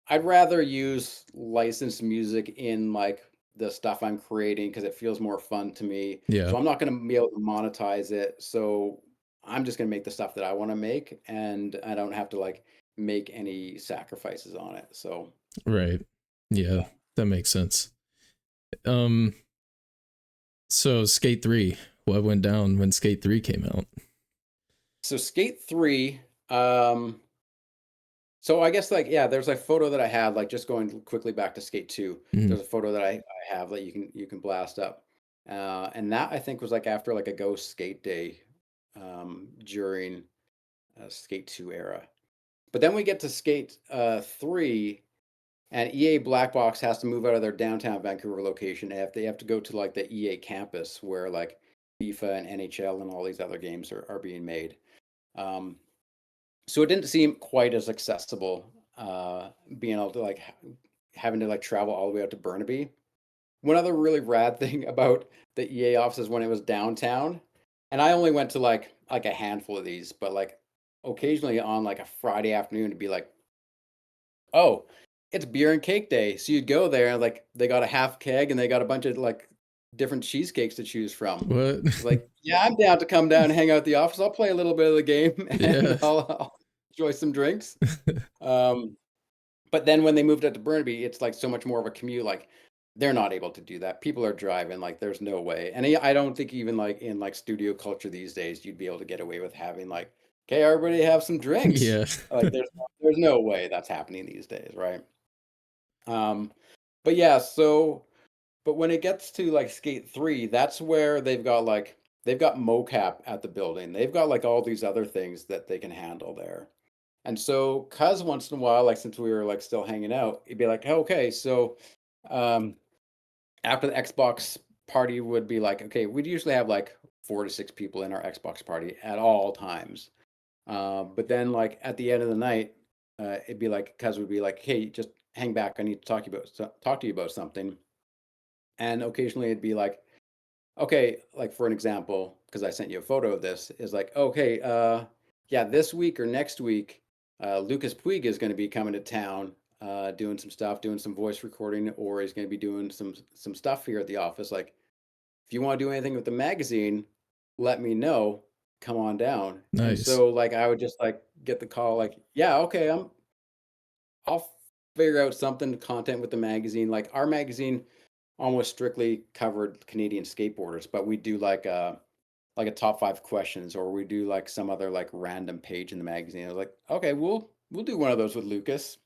I'd rather use licensed music in like the stuff I'm creating because it feels more fun to me. Yeah. So I'm not going to be able to monetize it. So I'm just going to make the stuff that I want to make, and I don't have to like make any sacrifices on it. So Right. Yeah, yeah. that makes sense. Um so Skate 3, what went down when Skate 3 came out? So Skate 3, so I guess like yeah, there's a photo that I had like just going quickly back to Skate 2. Mhm. There's a photo that I have that you can blast up. And that I think was like after like a Ghost Skate Day during Skate 2 era. But then we get to Skate 3, And EA Black Box has to move out of their downtown Vancouver location. They have to go to like the EA campus where like FIFA and NHL and all these other games are being made. Um, so it didn't seem quite as accessible, being able to like having to like travel all the way out to Burnaby. One other really rad thing about the EA offices when it was downtown, and I only went to like a handful of these, but like occasionally on like a Friday afternoon to be like, oh, it's beer and cake day. So you'd go there and like they got a half keg and they got a bunch of like different cheesecakes to choose from. What? It's like, yeah, I'm down to come down and hang out at the office. I'll play a little bit of the game Yeah. and I'll enjoy some drinks. Um, but then when they moved out to Burnaby, it's like so much more of a commute. Like they're not able to do that. People are driving. Like there's no way. And I don't think even like in like studio culture these days, you'd be able to get away with having like, okay, everybody have some drinks. Yeah. Like there's no way that's happening these days, right? Um, but yeah, so but when it gets to like Skate 3, that's where they've got mocap at the building. They've got like all these other things that they can handle there. And so, cuz once in a while, like since we were like still hanging out, he'd be like, okay, so um after the Xbox party would be like, okay, we'd usually have like 4 to 6 people in our Xbox party at all times. But then like at the end of the night, it'd be like cuz would be like, hey, just hang back. I need to talk to you about something. And occasionally it'd be like, okay, like for an example, because I sent you a photo of this, is like, okay, yeah, this week or next week, Lucas Puig is going to be coming to town, doing some stuff, doing some voice recording, or he's going to be doing some stuff here at the office. Like, if you want to do anything with the magazine, let me know. Come on down. And Nice. so, like, I would just like get the call, like, yeah, okay, I'll figure out something content with the magazine. Like our magazine almost strictly covered Canadian skateboarders, but we do like a top 5 questions, or we do like some other like random page in the magazine. I was like, okay, we'll do one of those with Lucas.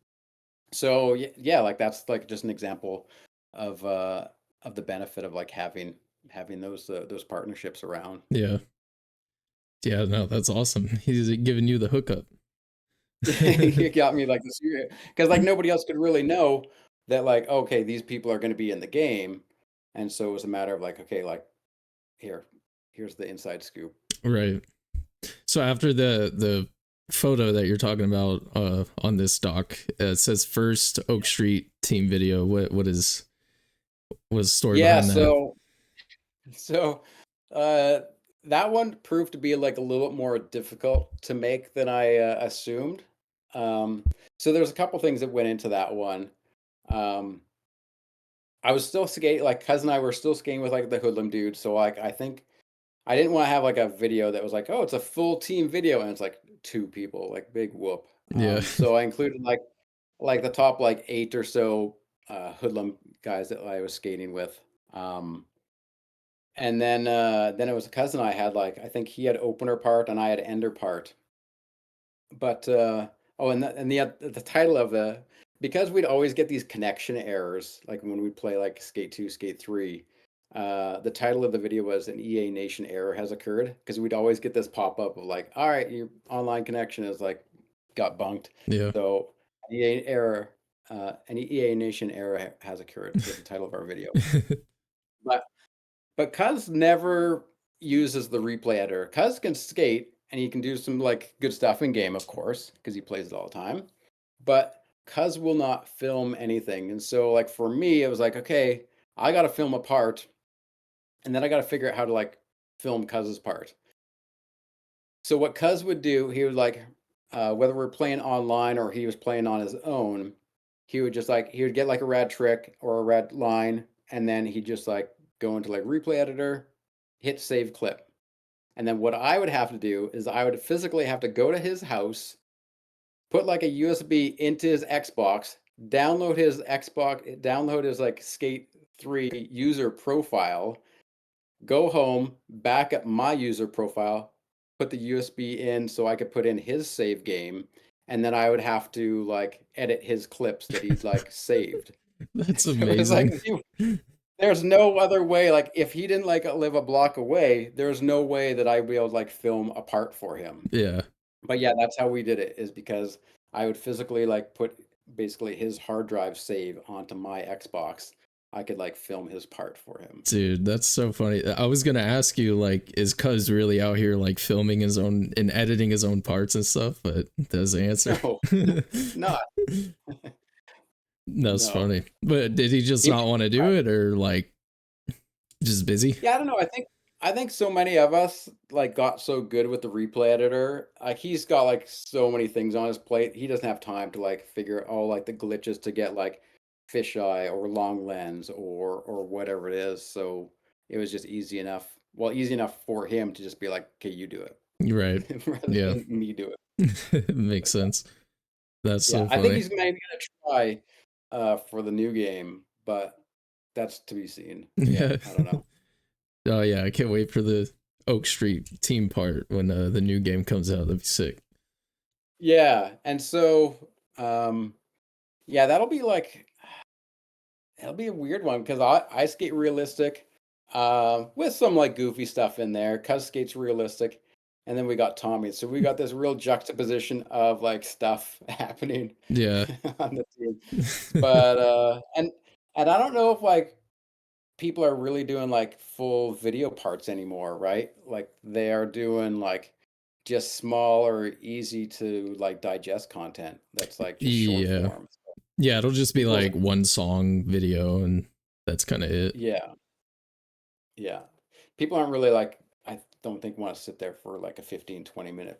So yeah, like that's like just an example of the benefit of like having those partnerships around. Yeah. Yeah, no, that's awesome. He's giving you the hookup. You got me like this, because like nobody else could really know that like, okay, these people are going to be in the game, and so it was a matter of like, okay, like here, here's the inside scoop. Right. So after the photo that you're talking about on this doc, it says first Oak Street team video. What was the story Yeah, behind that? so uh that one proved to be like a little bit more difficult to make than I assumed. Um so there's a couple things that went into that one. Um I was still skating, like cousin and I were still skating with like the hoodlum dude, so like I think I didn't want to have like a video that was like, oh, it's a full team video and it's like 2 people, like big whoop. Yeah. So I included like the top like 8 or so hoodlum guys that I was skating with. And then it was a cousin I had, like I think he had opener part and I had ender part. But oh, and the title of the, because we'd always get these connection errors, like when we play like Skate 2, Skate 3. The title of the video was an EA Nation error has occurred, because we'd always get this pop up of like, all right, your online connection is like got bunked. Yeah. So an EA Nation error has occurred was the title of our video. But Cuz never uses the replay editor. Cuz can skate and he can do some like good stuff in game, of course, because he plays it all the time. But Cuz will not film anything. And so like for me, it was like, okay, I gotta film a part, and then I gotta figure out how to like film Cuz's part. So what Cuz would do, he would like, whether we're playing online or he was playing on his own, he would just like he would get like a rad trick or a rad line, and then he'd just like go into like replay editor, hit save clip. And then what I would have to do is I would physically have to go to his house, put like a USB into his Xbox, download his like Skate 3 user profile, go home, back up my user profile, put the USB in so I could put in his save game, and then I would have to like edit his clips that he's like saved. That's So it was like amazing. there's no other way. Like if he didn't like live a block away, there's no way that I'd be able to like film a part for him. Yeah. But yeah, that's how we did it, is because I would physically like basically his hard drive save onto my Xbox, I could like film his part for him. Dude, that's so funny. I was gonna ask you, like, is Cuz really out here like filming his own and editing his own parts and stuff? But that's the answer. No, not That's no. funny. But did he just He not want to do it, or like just busy? Yeah, I don't know. I think so many of us like got so good with the replay editor. Like he's got like so many things on his plate. He doesn't have time to like figure all like the glitches to get like fisheye or long lens or whatever it is. So it was just easy enough. Well, easy enough for him to just be like, "Okay, you do You're right. it," rather Yeah. than me do it. Makes But yeah, sense. That's yeah. so I think funny. he's maybe gonna try for the new game, but that's to be seen. Yeah, Yeah. I don't know. Oh yeah, I can't wait for the Oak Street team part when the new game comes out. That'd be sick. Yeah, and so yeah, that'll be a weird one because I skate realistic, with some like goofy stuff in there. Cuz skates realistic, and then we got Tommy. So we got this real juxtaposition of like stuff happening Yeah. on the team. But and I don't know if like people are really doing like full video parts anymore, right? Like they are doing like just small or easy to like digest content that's like just short Yeah. form. Yeah, it'll just be People, like one song video and that's kind of it. yeah, yeah. People aren't really like, I don't think want to sit there for like a 15-20 minute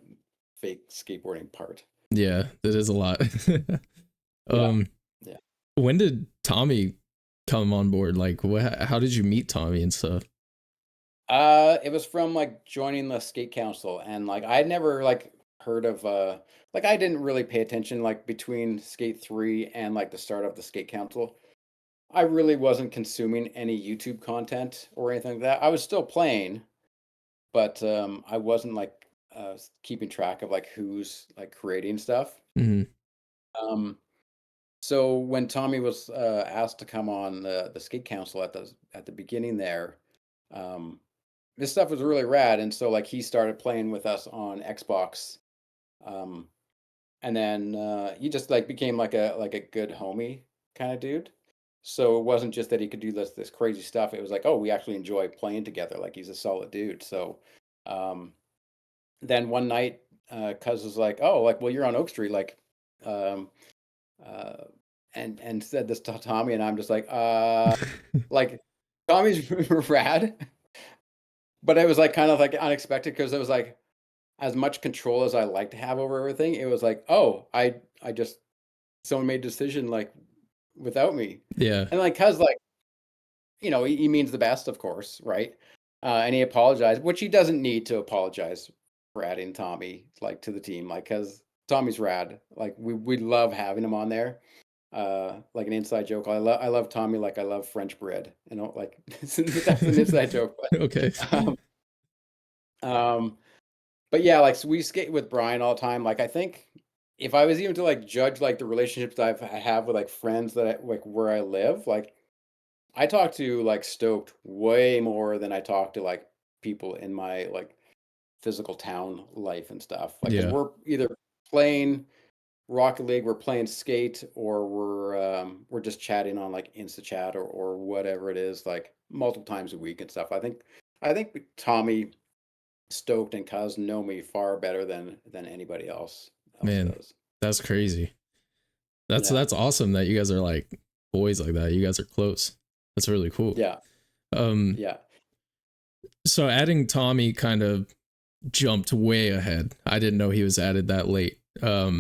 fake skateboarding part. Yeah, that is a lot. Yeah, um yeah. when did Tommy come on board? Like how did you meet Tommy and stuff? It was from like joining the skate council and like I'd never like heard of like I didn't really pay attention like between Skate 3 and like the start of the skate council. I really wasn't consuming any YouTube content or anything like that. I was still playing, but I wasn't like keeping track of like who's like creating stuff. Mhm. Um so when Tommy was asked to come on the skate council at the beginning there, um this stuff was really rad, and so, like, he started playing with us on Xbox, um, and then, he just, like, became like a good homie kinda dude. So, it wasn't just that he could do this crazy stuff, it was like, "Oh, we actually enjoy playing together," like, he's a solid dude, so, um, then one night, Cuz was like, "Oh, like, well, you're on Oak Street, like, um, uh," and said this to Tommy, and I'm just like, Tommy's rad, but it was, like, kind of, like, unexpected because it was like as much control as I like to have over everything, it was like, "Oh, I just someone made a decision, like, without me." Yeah. And, like, 'cause, like, you know, he means the best, of course, right? And he apologized, which he doesn't need to apologize for adding Tommy, like, to the team, like, cause Tommy's rad. Like, we love having him on there. Like an inside joke, I love Tommy like I love French bread, you know, like, that's an inside joke, Okay. but, um but yeah, like, so we skate with Brian all the time. Like, I think if I was even to like judge like the relationships that I have with like friends that like where I live, like I talk to like Stoked way more than I talk to like people in my like physical town life and stuff. Like, because Yeah. we're either playing Rocket League, we're playing Skate, or we're just chatting on like Insta chat or whatever it is, like multiple times a week and stuff. I think Tommy Stoked and Cuz know me far better than anybody else Man, does. that's crazy. Yeah. That's awesome that you guys are like boys like that. You guys are close. That's really cool. Yeah. Um Yeah. so adding Tommy kind of jumped way ahead. I didn't know he was added that late. Yeah.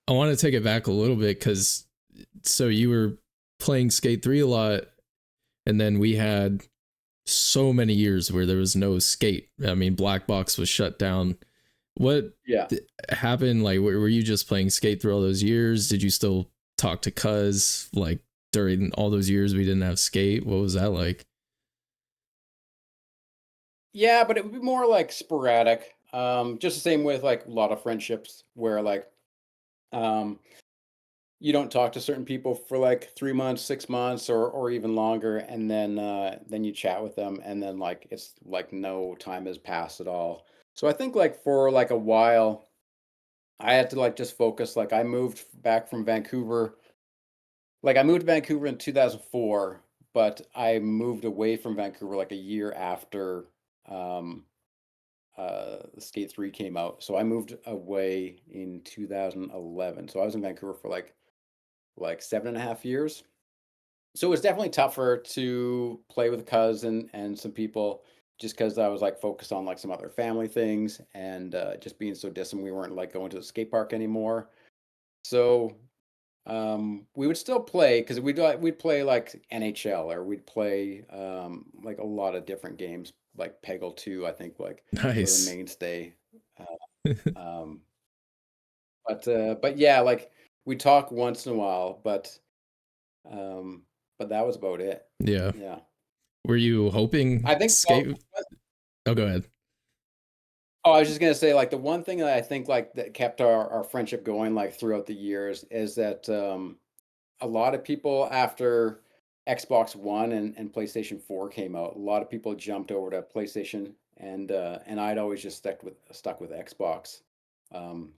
I want to take it back a little bit cuz so you were playing Skate 3 a lot and then we had so many years where there was no skate. I mean, Black Box was shut down. What Yeah. happened? Like, were you just playing skate through all those years? Did you still talk to Cuz like during all those years we didn't have skate? What was that like? Yeah, but it would be more like sporadic. Just the same with like a lot of friendships where like um you don't talk to certain people for like 3 months, 6 months, or even longer, and then you chat with them, and then like it's like no time has passed at all. So I think like for like a while, I had to like just focus. Like I moved back from Vancouver. Like I moved to Vancouver in 2004, but I moved away from Vancouver like a year after um, Skate 3 came out. So I moved away in 2011. So I was in Vancouver for like 7.5 years. So it was definitely tougher to play with cousin and some people just because I was like focused on like some other family things and just being so distant, we weren't like going to the skate park anymore. So we would still play because we'd play like NHL or we'd play like a lot of different games like Peggle 2, I think like were the Nice. mainstay. Um, but yeah, like we talk once in a while, um, but that was about it. Yeah. Yeah. Were you hoping I think skate? Oh, go ahead. oh, I was just gonna say, like, the one thing that I think, like, that kept our friendship going, like, throughout the years is that, a lot of people after Xbox One and PlayStation 4 came out, a lot of people jumped over to PlayStation and I'd always just stuck with Xbox. Um,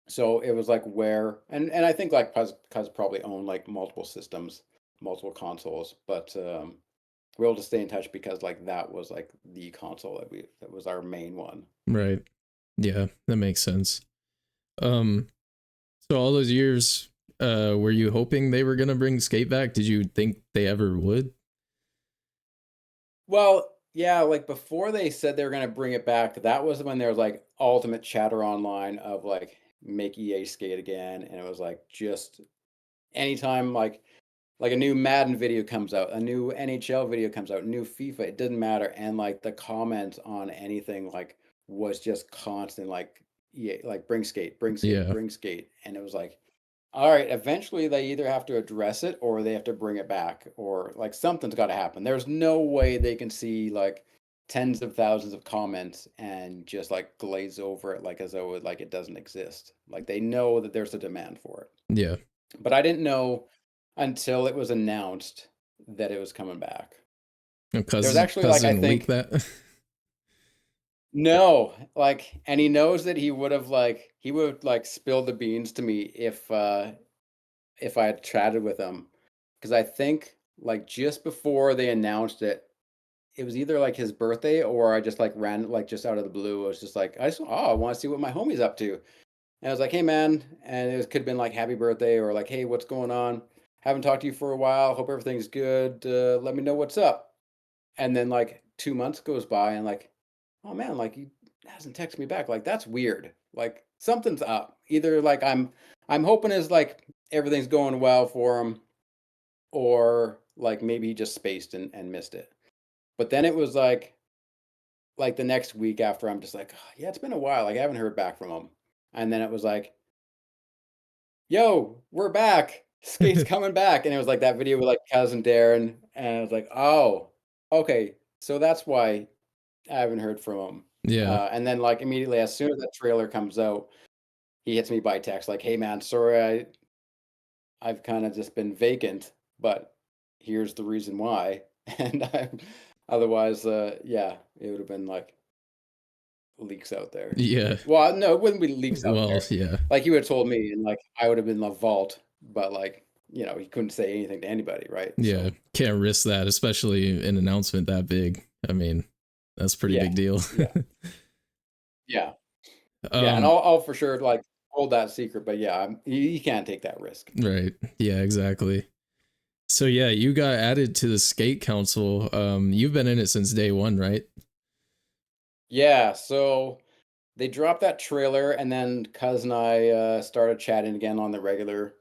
so it was like where and I think like cuz probably owned like multiple systems, multiple consoles, but we're able to stay in touch because like that was like the console that was our main one. Right. Yeah, that makes sense. Um, so all those years, were you hoping they were gonna bring skate back? Did you think they ever would? Well, yeah, like before they said they were gonna bring it back, that was when there was like ultimate chatter online of like make EA skate again, and it was like just anytime like a new Madden video comes out, a new NHL video comes out, new FIFA, it didn't matter, and like the comments on anything like was just constant, like EA, like bring skate, bring skate, Yeah. bring skate, and it was like all right, eventually they either have to address it or they have to bring it back or like something's got to happen. There's no way they can see like tens of thousands of comments and just like glaze over it like as though like it doesn't exist. Like they know that there's a demand for it. Yeah. But I didn't know until it was announced that it was coming back. There was Cuz actually like I cousin leak think that. no, like and he knows that he would have like spilled the beans to me if I had chatted with him, because I think like just before they announced it, it was either like his birthday or I just like ran like just out of the blue. I was just like, I want to see what my homie's up to. And I was like, hey man, and could have been like happy birthday or like, hey, what's going on? Haven't talked to you for a while. Hope everything's good. Let me know what's up. And then like 2 months goes by and like, oh man, like he hasn't texted me back. Like that's weird. Like something's up. Either like I'm hoping is like everything's going well for him or like maybe he just spaced and missed it. But then it was like the next week after I'm just like, "Oh, yeah, it's been a while. Like I haven't heard back from him. And then it was like, yo, we're back. Skate's coming back. And it was like that video with like cousin Darren. And I was like, oh, okay. So that's why I haven't heard from him. Yeah. And then like immediately as soon as that trailer comes out, he hits me by text like, hey man, sorry, I've kind of just been vacant, but here's the reason why. And I, otherwise, yeah, it would have been like leaks out there. Yeah. Well, no, it wouldn't be leaks out Well, there. yeah. Like he would have told me, and like I would have been in the vault, but like he couldn't say anything to anybody, right? Yeah. So Can't risk that, especially an announcement that big. I mean, that's a pretty yeah, big deal. yeah, yeah, yeah, and um, I'll for sure like hold that secret, but yeah, you can't take that risk. right. Yeah, exactly. So yeah, you got added to the skate council. You've been in it since day one, right? Yeah, so they dropped that trailer, and then Cuz and I started chatting again on the regular.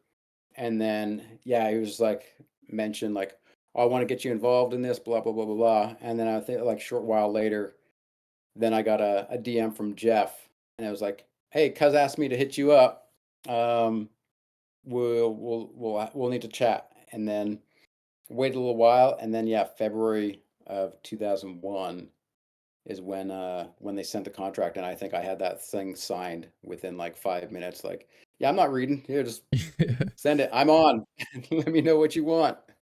And then, yeah, he was like, mentioned like, oh, I want to get you involved in this, blah, blah, blah, blah, blah. And then I think like short while later, then I got a DM from Jeff, and it was like, hey, Cuz asked me to hit you up. Um, we'll need to chat. And then wait a little while, and then yeah, February of 2001 is when they sent the contract, and I think I had that thing signed within like 5 minutes. Like, yeah, I'm not reading. Here, just send it. I'm on. Let me know what you want.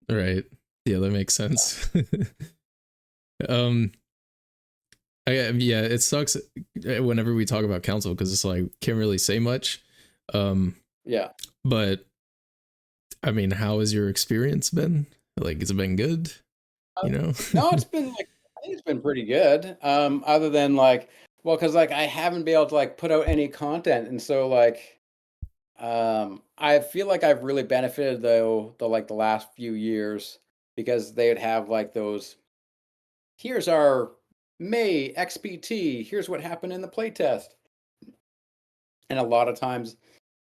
Right. Yeah, that makes Yeah. sense. um, Yeah, it sucks whenever we talk about council because it's like can't really say much. Um, Yeah. but I mean, how has your experience been? Like, has it been good? You know? No, it's been like I think it's been pretty good. Other than like, well, because like I haven't been able to like put out any content, and so like, I feel like I've really benefited though the last few years because they would have like those. Here's our May XPT. Here's what happened in the playtest, and a lot of times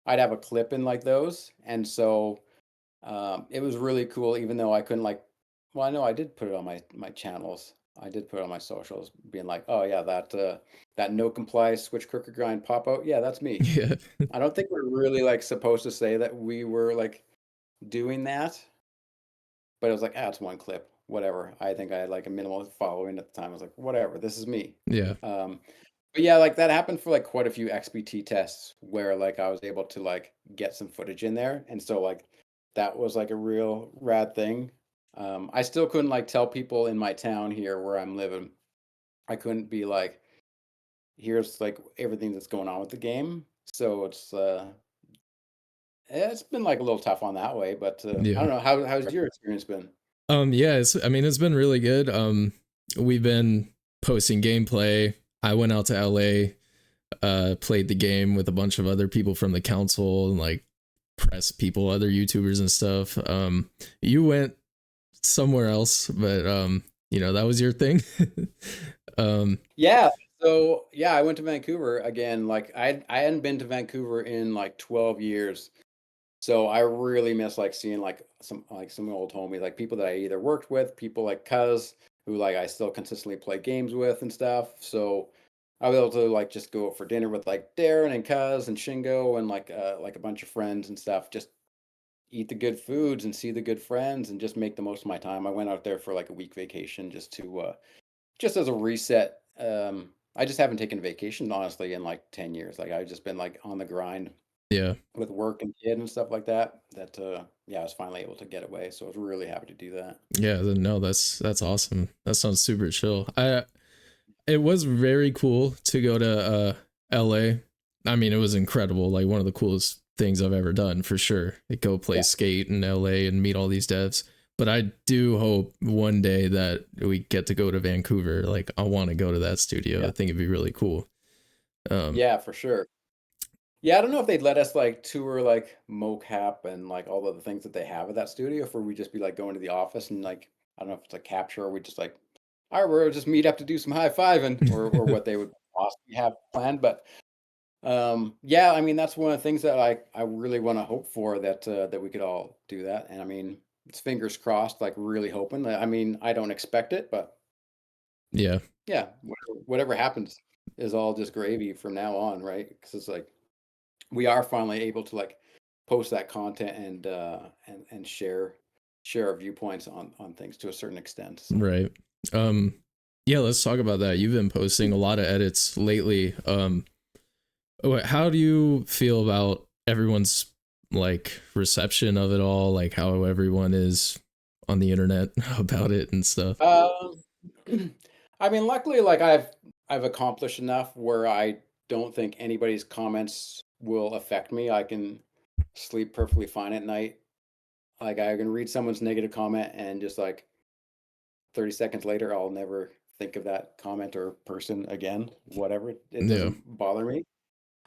I'd have a clip in like those, and so it was really cool, even though I couldn't like. Well, I know I did put it on my channels. I did put it on my socials, being like, "Oh yeah, that no comply switch crooked grind pop out. Yeah, that's me." Yeah. I don't think we're really like supposed to say that we were like doing that, but it was like, ah, it's one clip, whatever. I think I had like a minimal following at the time. I was like, whatever, this is me. Yeah. Um, but yeah, like that happened for like quite a few XBT tests where like I was able to like get some footage in there. And so like that was like a real rad thing. I still couldn't like tell people in my town here where I'm living. I couldn't be like, here's like everything that's going on with the game. So it's been like a little tough on that way, but I Yeah. don't know. How's your experience been? Yeah, I mean, it's been really good. We've been posting gameplay. I went out to LA, played the game with a bunch of other people from the council and like press people, other YouTubers and stuff. You went somewhere else, but that was your thing. um, Yeah. So yeah, I went to Vancouver again. Like I hadn't been to Vancouver in like 12 years. So I really miss like seeing like some old homies, like people that I either worked with, people like Cuz who like I still consistently play games with and stuff. So I was able to like just go out for dinner with like Darren and Cuz and Shingo and like a bunch of friends and stuff. Just eat the good foods and see the good friends and just make the most of my time. I went out there for like a week vacation just as a reset. I just haven't taken a vacation honestly in like 10 years. Like I've just been like on the grind yeah, with work and kid and stuff like that. Yeah, I was finally able to get away. So I was really happy to do that. yeah. No, that's awesome. That sounds super chill. It was very cool to go to LA. I mean, it was incredible. Like one of the coolest things I've ever done for sure. Like, go play Yeah. skate in LA and meet all these devs. But I do hope one day that we get to go to Vancouver. Like I want to go to that studio. I Yeah. think it'd be really cool. Um, Yeah, for sure. Yeah, I don't know if they'd let us like tour like mocap and like all of the things that they have at that studio, if we just be like going to the office and like I don't know if it's a capture or we just like all right, we'll just meet up to do some high fiving or what they would possibly have planned. But yeah, I mean that's one of the things that I really want to hope for that we could all do that. And I mean, it's fingers crossed, like really hoping. I mean, I don't expect it, but yeah, yeah, whatever happens is all just gravy from now on, right? Because it's like we are finally able to like post that content and share our viewpoints on things to a certain extent. So right. Um, yeah, let's talk about that. You've been posting a lot of edits lately. How do you feel about everyone's like reception of it all? Like how everyone is on the internet about it and stuff. um I mean, luckily, like I've accomplished enough where I don't think anybody's comments will affect me. I can sleep perfectly fine at night. Like I can read someone's negative comment and just like 30 seconds later, I'll never think of that comment or person again. Whatever, it Yeah, doesn't bother me.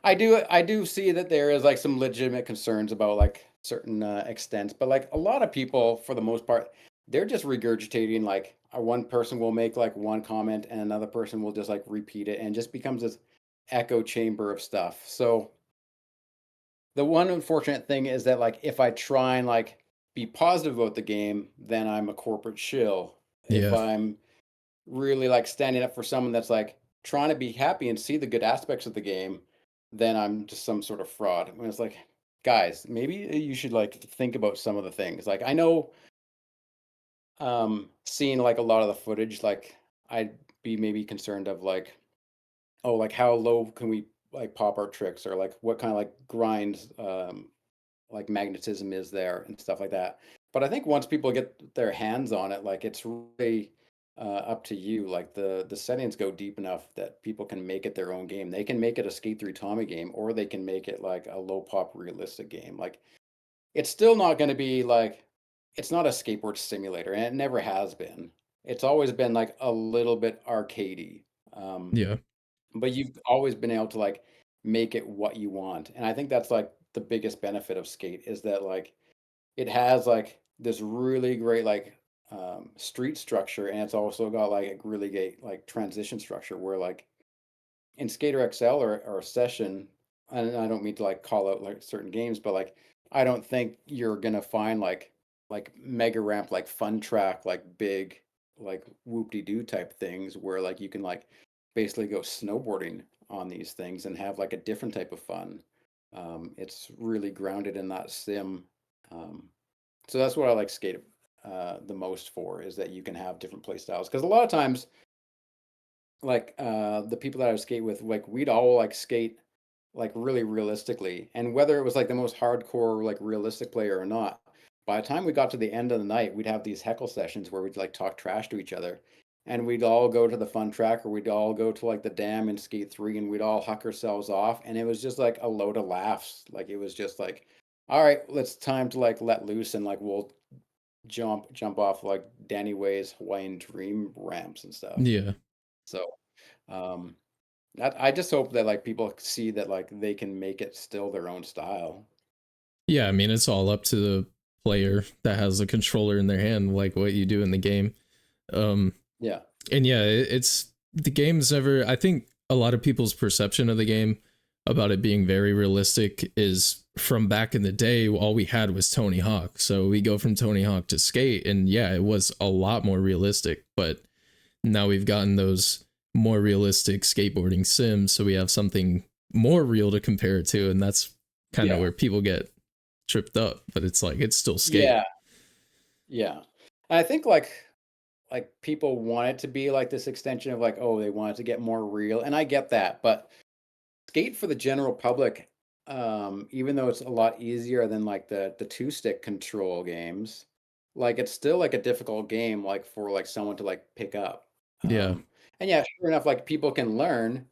I do see that there is like some legitimate concerns about like certain extents, but like a lot of people, for the most part, they're just regurgitating. Like one person will make like one comment, and another person will just like repeat it, and just becomes this echo chamber of stuff. So the one unfortunate thing is that like if I try and like be positive about the game, then I'm a corporate shill. If yeah, I'm really like standing up for someone that's like trying to be happy and see the good aspects of the game, then I'm just some sort of fraud. When it's like, guys, maybe you should like think about some of the things. Like I know seeing like a lot of the footage, like I'd be maybe concerned of like, oh, like how low can we like pop our tricks or like what kind of like grinds like magnetism is there and stuff like that. But I think once people get their hands on it, like it's really up to you. Like the settings go deep enough that people can make it their own game. They can make it a Skate 3 Tommy game, or they can make it like a low pop realistic game. Like it's still not going to be like it's not a skateboard simulator, and it never has been. It's always been like a little bit arcadey. Um, Yeah. but you've always been able to like make it what you want. And I think that's like the biggest benefit of skate is that like it has like this really great like street structure, and it's also got like a really great like transition structure where like in Skater XL or Session, and I don't mean to like call out like certain games, but like I don't think you're gonna find like mega ramp like fun track like big like whoop de doo type things where like you can like basically go snowboarding on these things and have like a different type of fun. It's really grounded in that sim. Um, so that's what I like skate the most for is that you can have different play styles because a lot of times like the people that I would skate with, like we'd all like skate like really realistically. And whether it was like the most hardcore, like realistic player or not, by the time we got to the end of the night, we'd have these heckle sessions where we'd like talk trash to each other. And we'd all go to the fun track or we'd all go to like the dam and skate three and we'd all huck ourselves off. And it was just like a load of laughs. Like it was just like, all right, let's time to like let loose and like we'll jump off like Danny Way's Hawaiian Dream ramps and stuff. Yeah. So um, I just hope that like people see that like they can make it still their own style. Yeah, I mean, it's all up to the player that has a controller in their hand, like what you do in the game. Um, Yeah. and yeah, it's the game's never. I think a lot of people's perception of the game about it being very realistic is from back in the day. All we had was Tony Hawk, so we go from Tony Hawk to Skate, and yeah, it was a lot more realistic. But now we've gotten those more realistic skateboarding sims, so we have something more real to compare it to, and that's kind of Yeah. where people get tripped up. But it's like it's still Skate. Yeah. Yeah. And I think like people want it to be like this extension of like, oh, they want it to get more real. And I get that, but skate for the general public, even though it's a lot easier than like the two stick control games, like it's still like a difficult game like for like someone to like pick up. Yeah, And yeah, sure enough, like people can learn.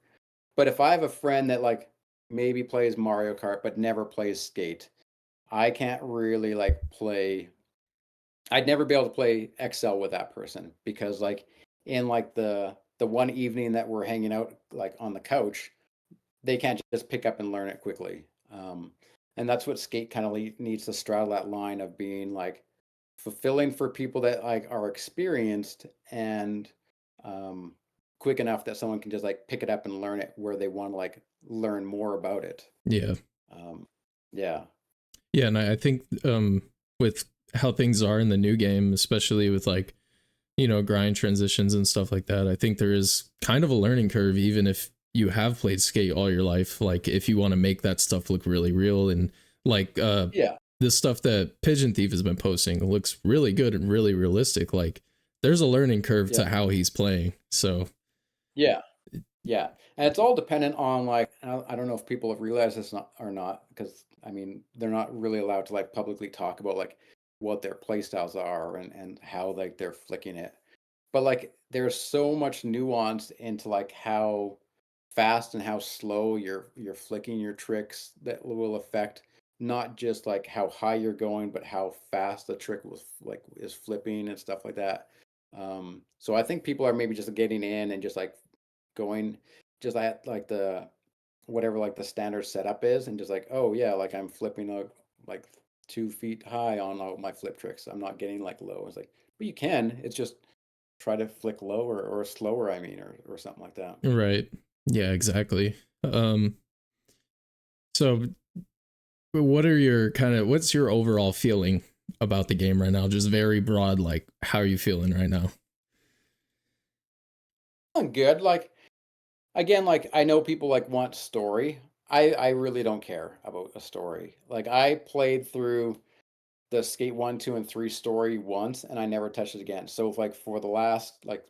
But if I have a friend that like maybe plays Mario Kart but never plays Skate, I can't really like play. I'd never be able to play XL with that person because like in like the one evening that we're hanging out like on the couch, they can't just pick up and learn it quickly. And that's what Skate kind of needs to straddle that line of being like fulfilling for people that like are experienced and um, quick enough that someone can just like pick it up and learn it where they want to like learn more about it. yeah, Um, yeah, yeah. And I think with how things are in the new game, especially with like grind transitions and stuff like that, I think there is kind of a learning curve, even if you have played Skate all your life. Like if you want to make that stuff look really real and like yeah, this stuff that Pigeon Thief has been posting looks really good and really realistic. Like there's a learning curve to yeah, how he's playing. So yeah, yeah. And it's all dependent on like I don't know if people have realized this or not because I mean they're not really allowed to like publicly talk about like what their play styles are and how like they're flicking it. But like there's so much nuance into like how fast and how slow you're flicking your tricks that will affect not just like how high you're going, but how fast the trick was like is flipping and stuff like that. So I think people are maybe just getting in and just like going just at like the whatever like the standard setup is and just like, oh yeah, like I'm flipping like 2 feet high on all my flip tricks. I'm not getting like low. It's like, but you can. It's just try to flick lower or slower, I mean, or something like that. right. Yeah, exactly. Um so what are your what's your overall feeling about the game right now? Just very broad, like how are you feeling right now? I'm good. Like again, like I know people like want story. I really don't care about a story. Like I played through the Skate 1, 2, and 3 story once and I never touched it again. So like for the last like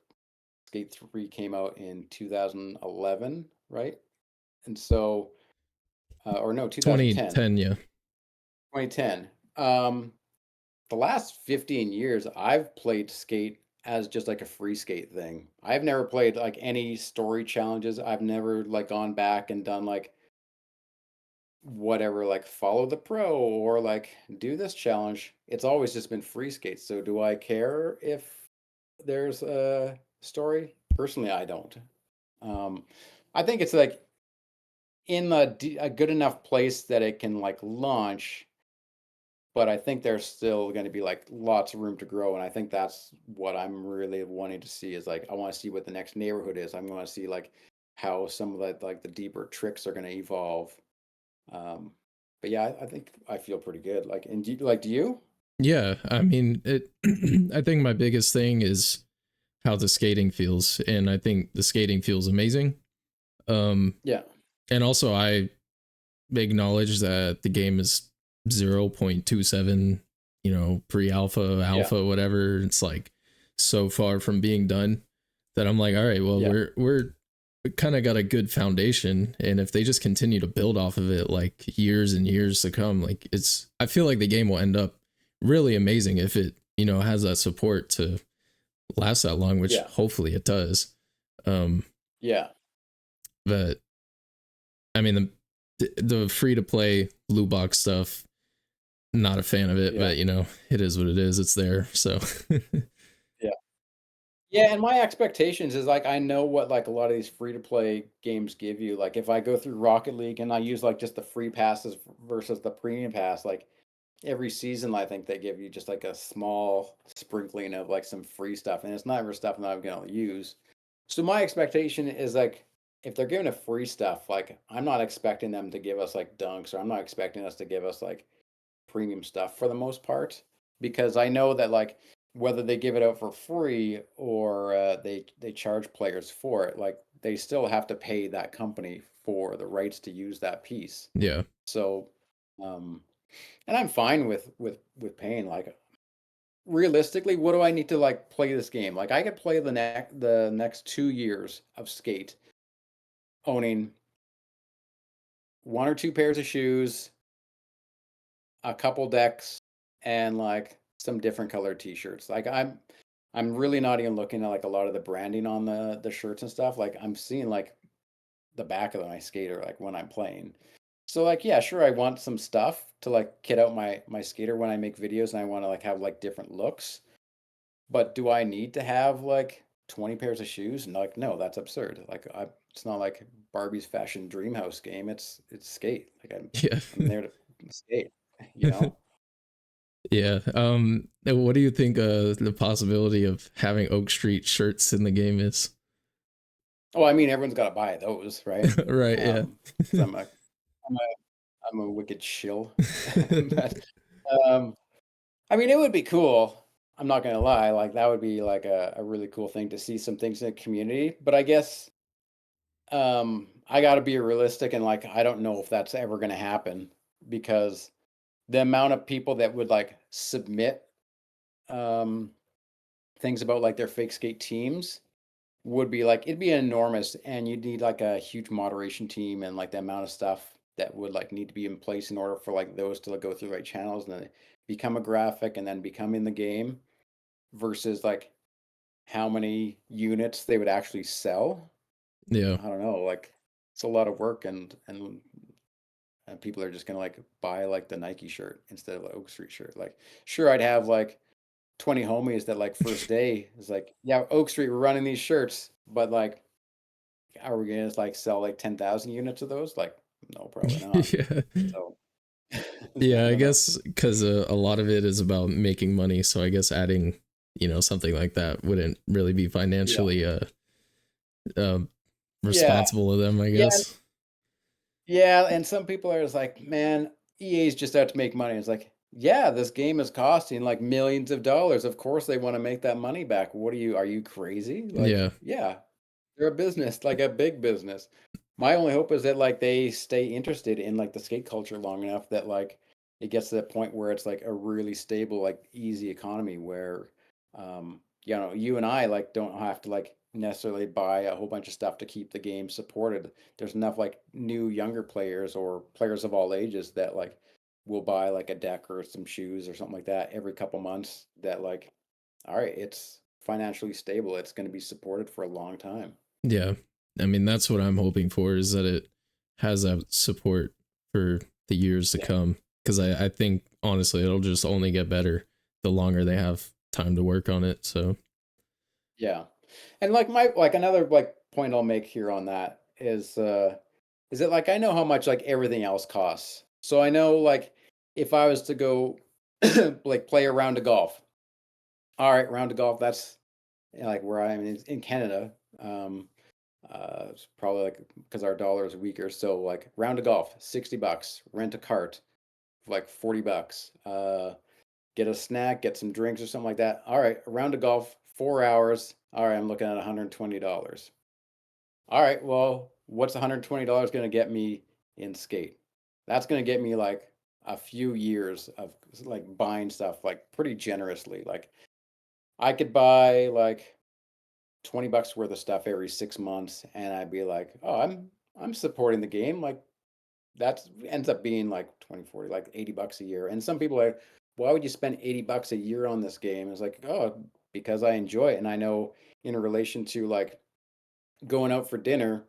Skate 3 came out in 2011, right? And so or no, 2010. 2010, yeah. 2010. The last 15 years I've played Skate as just like a free skate thing. I've never played like any story challenges. I've never like gone back and done like whatever, like follow the pro or like do this challenge. It's always just been free skates. So do I care if there's a story? Personally, I don't. Um, I think it's like in a good enough place that it can like launch, but I think there's still going to be like lots of room to grow, and I think that's what I'm really wanting to see is like I want to see what the next neighborhood is. I'm going to see like how some of the like the deeper tricks are going to evolve. Um, but yeah, I think I feel pretty good. Like, and do you? Yeah, I mean, it. I think my biggest thing is how the skating feels, and I think the skating feels amazing. Um, Yeah, and also I acknowledge that the game is 0.27, pre-alpha, yeah, alpha, whatever. It's like so far from being done that I'm like, all right, well, yeah, we're kind of got a good foundation, and if they just continue to build off of it like years and years to come, like I feel like the game will end up really amazing if it, has that support to last that long, which yeah, hopefully it does. Um, yeah, but I mean, the free to play loot box stuff, not a fan of it, yeah, but it is what it is. It's there. So yeah. Yeah, and my expectations is like I know what like a lot of these free to play games give you. Like if I go through Rocket League and I use like just the free passes versus the premium pass, like every season I think they give you just like a small sprinkling of like some free stuff, and it's not ever stuff that I'm gonna use. So my expectation is like if they're giving a free stuff, like I'm not expecting them to give us like dunks, or I'm not expecting us to give us like premium stuff for the most part, because I know that like whether they give it out for free or they charge players for it, like they still have to pay that company for the rights to use that piece. yeah, So, um, and I'm fine with paying. Like realistically, what do I need to like play this game? Like I could play the next 2 years of skate, owning one or two pairs of shoes, a couple decks, and like some different colored t-shirts. Like I'm really not even looking at like a lot of the branding on the shirts and stuff. Like I'm seeing like the back of my skater like when I'm playing. So like yeah, sure I want some stuff to like kit out my skater when I make videos and I want to like have like different looks. But do I need to have like 20 pairs of shoes? And like no, that's absurd. Like it's not like Barbie's fashion dream house game. It's skate. Like yeah, I'm there to skate, you know? yeah. What do you think? The possibility of having Oak Street shirts in the game is? Oh, I mean, everyone's got to buy those, right? Right. Yeah. 'Cause I'm a, I'm a wicked shill. But, um, I mean, it would be cool. I'm not gonna lie, like that would be like a really cool thing to see some things in the community. But I guess I gotta be realistic and like I don't know if that's ever gonna happen because the amount of people that would like submit um things about like their fake skate teams would be like it'd be enormous, and you'd need like a huge moderation team and like the amount of stuff that would like need to be in place in order for like those to like go through the right channels and then become a graphic and then become in the game versus like how many units they would actually sell. Yeah. I don't know, like it's a lot of work, and people are just gonna like buy like the Nike shirt instead of the Oak Street shirt. Like sure I'd have like 20 homies that like first day is like, yeah, Oak Street, we're running these shirts, but like are we gonna like sell like 10,000 units of those? Like, no, probably not. Yeah. So I Yeah, I don't know. guess because a lot of it is about making money. So I guess adding, something like that wouldn't really be Yeah. financially uh Yeah. responsible of them, I Yeah. guess. Yeah. And some people are just like, man, EA's just out to make money. It's like, yeah, this game is costing like millions of dollars. Of course they want to make that money back. Are you crazy? Like, Yeah. yeah, they're a business, like a big business. My only hope is that like they stay interested in like the skate culture long enough that like it gets to that point where it's like a really stable, like easy economy where you and I like don't have to like necessarily buy a whole bunch of stuff to keep the game supported. There's enough like new younger players or players of all ages that like will buy like a deck or some shoes or something like that every couple months that like all right, it's financially stable. It's going to be supported for a long time. Yeah. I mean, that's what I'm hoping for, is that it has that support for the years to Yeah. come. Because I think, honestly, it'll just only get better the longer they have time to work on it. So, Yeah. And like another like point I'll make here on that is that like I know how much like everything else costs. So I know like if I was to go like play a round of golf. All right, round of golf, that's like where I am in Canada. Um it's probably like because our dollar is weaker. So like round of golf, $60. Rent a cart for like $40. Get a snack, get some drinks or something like that. All right, a round of golf, 4 hours. All right, I'm looking at $120. All right, well, what's $120 going to get me in skate? That's going to get me like a few years of like buying stuff like pretty generously. Like I could buy like $20 worth of stuff every 6 months, and I'd be like, oh, I'm supporting the game. Like that ends up being like 20, 40, like $80 a year. And some people are like, why would you spend $80 a year on this game? It's like, oh, because I enjoy it. And I know in relation to like going out for dinner,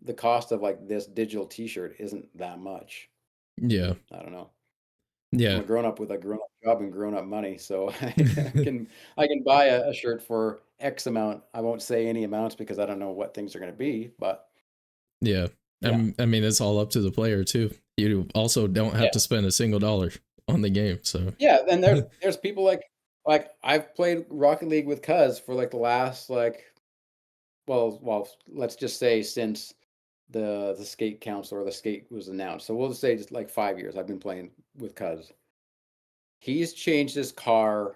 the cost of like this digital t-shirt isn't that much. yeah. I don't know. I'm Yeah. a grown up with a grown up job and grown up money. So I can buy a shirt for X amount. I won't say any amounts because I don't know what things are going to be, but Yeah. yeah. I mean, it's all up to the player too. You also don't have Yeah. to spend a single dollar on the game. So, Yeah, and there's people like I've played Rocket League with Cuz for like the last like well let's just say since the skate council or the skate was announced. So we'll just say just like 5 years I've been playing with Cuz. He's changed his car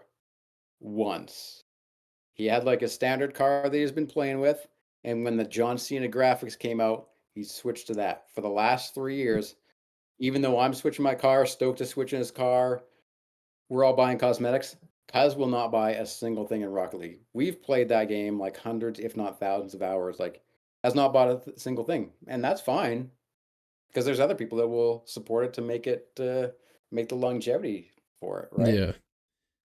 once. He had like a standard car that he's been playing with, and when the John Cena graphics came out, he switched to that. For the last 3 years, even though I'm switching my car, Stoked is switching his car, we're all buying cosmetics. Kaz will not buy a single thing in Rocket League. We've played that game like hundreds, if not thousands of hours. Like, has not bought a single thing, and that's fine because there's other people that will support it to make the longevity for it, right? yeah.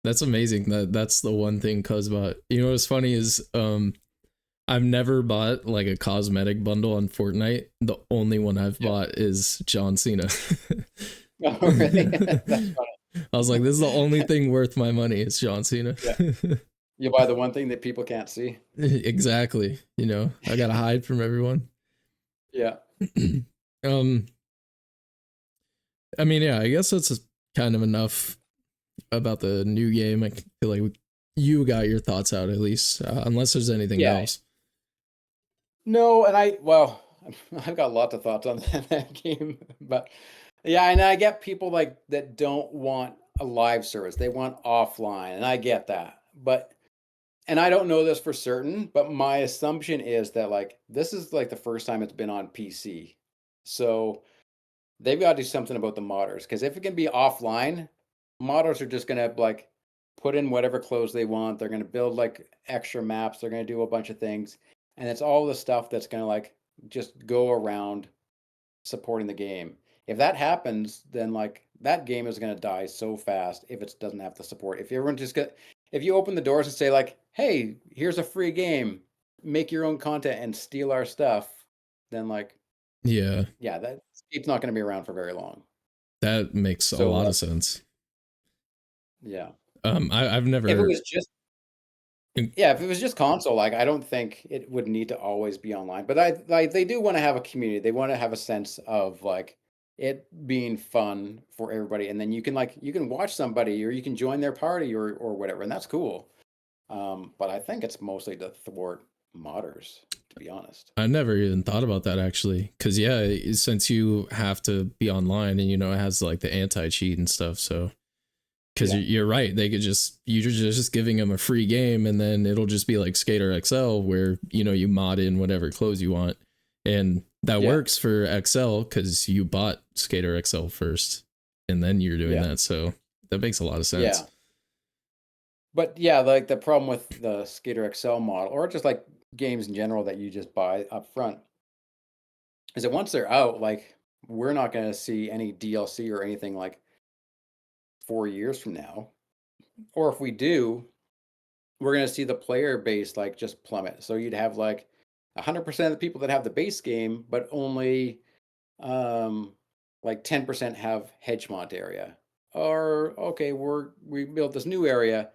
That's amazing. That's the one thing cuz about. You know what's funny is I've never bought like a cosmetic bundle on Fortnite. The only one I've Yeah. bought is John Cena. Oh, really? That's funny. I was like, this is the only thing worth my money. It's John Cena. Yeah. You buy the one thing that people can't see. Exactly. You know, I gotta hide from everyone. Yeah. um, I mean, yeah, I guess that's kind of enough about the new game. I feel like you got your thoughts out at least, unless there's anything Yeah. else. No, and well, I've got lots of thoughts on that game, but yeah, and I get people like that don't want a live service. They want offline, and I get that. But and I don't know this for certain, but my assumption is that like this is like the first time it's been on PC. So they've got to do something about the modders because if it can be offline, modders are just gonna like put in whatever clothes they want. They're gonna build like extra maps. They're gonna do a bunch of things, and it's all the stuff that's gonna like just go around supporting the game. If that happens, then like that game is gonna die so fast if it doesn't have the support. If everyone just get if you open the doors and say like, "Hey, here's a free game, make your own content and steal our stuff," then like Yeah, yeah, that it's not gonna be around for very long. that makes a So lot like of sense. yeah. I've If it never. was just yeah, if it was just console, like I don't think it would need to always be online. But I like they do want to have a community. They want to have a sense of like it being fun for everybody. And then you can watch somebody or you can join their party or whatever, and that's cool. But I think it's mostly to thwart modders, to be honest. I never even thought about that actually, because yeah, since you have to be online and you know it has like the anti cheat and stuff, so because Yeah. you're right, they could you're just giving them a free game and then it'll just be like Skater XL where you know you mod in whatever clothes you want, and that Yeah. works for XL because you bought Skater XL first and then you're doing Yeah. that, so that makes a lot of sense. Yeah. But yeah, like the problem with the Skater XL model, or just like games in general that you just buy up front, is that once they're out, like we're not going to see any DLC or anything like 4 years from now. Or if we do, we're going to see the player base like just plummet. So you'd have like 100% of the people that have the base game, but only um, like 10% have Hedgemont area. Or okay, we built this new area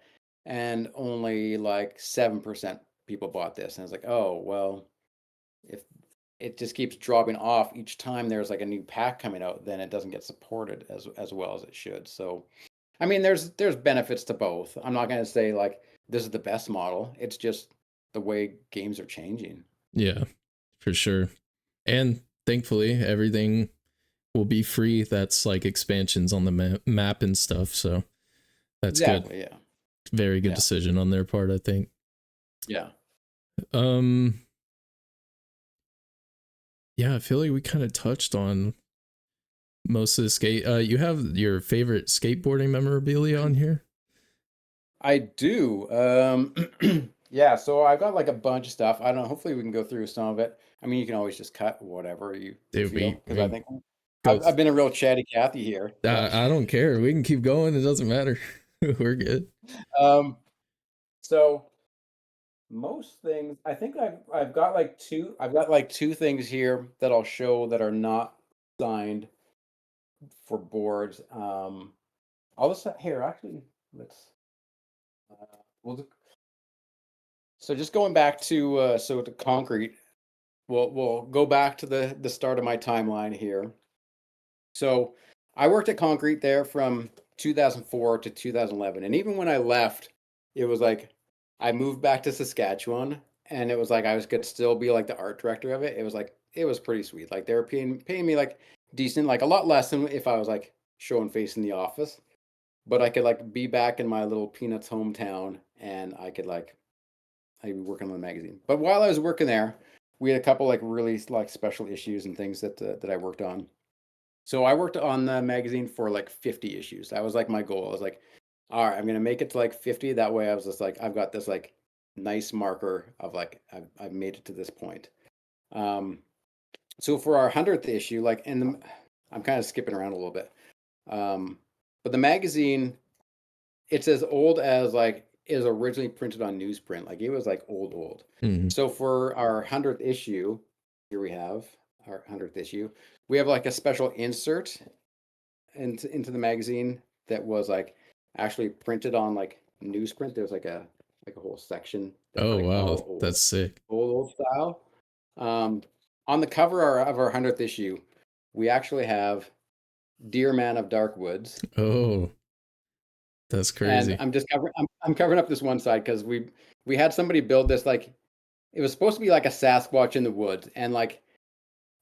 and only like 7% people bought this. And it's like, oh, well, if it just keeps dropping off each time there's like a new pack coming out, then it doesn't get supported as well as it should. So I mean, there's benefits to both. I'm not going to say like this is the best model. It's just the way games are changing. Yeah, for sure. And thankfully, everything will be free. That's like expansions on the map and stuff. So that's Exactly. good. Yeah. Very good Yeah. decision on their part, I think. Yeah. Yeah, I feel like we kind of touched on most of the skate. You have your favorite skateboarding memorabilia on here? I do. Yeah, so I've got like a bunch of stuff. I don't know. Hopefully we can go through some of it. I mean, you can always just cut whatever you Dude, feel because I we think go. I've been a real chatty Cathy here. But I don't care. We can keep going. It doesn't matter. We're good. um, so most things, I think I've got like two things here that I'll show that are not signed for boards. I'll just here actually let's we'll so just going back to to concrete. We'll go back to the start of my timeline here. So I worked at concrete there from 2004 to 2011, and even when I left, it was like I moved back to Saskatchewan, and it was like could still be like the art director of it. It was like it was pretty sweet. Like they were paying me like decent, like a lot less than if I was like showing face in the office, but I could like be back in my little Peanuts hometown, and I could like I'd be working on the magazine. But while I was working there, we had a couple like really like special issues and things that I worked on. So I worked on the magazine for like 50 issues. That was like my goal. I was like, all right, I'm gonna make it to like 50. That way, I was just like, I've got this like nice marker of like I've made it to this point. Um, so for our 100th issue, like, I'm kind of skipping around a little bit. But the magazine, it's as old as like is originally printed on newsprint. Like it was like old. Mhm. So for our 100th issue, here we have our 100th issue. We have like a special insert into the magazine that was like actually printed on like newsprint. There's like a whole section that's Oh like wow, all that's sick. old style. Um, on the cover of our 100th issue, we actually have Dear Man of Dark Woods. Oh, that's And crazy. I'm covering up this one side because we had somebody build this like it was supposed to be like a Sasquatch in the woods, and like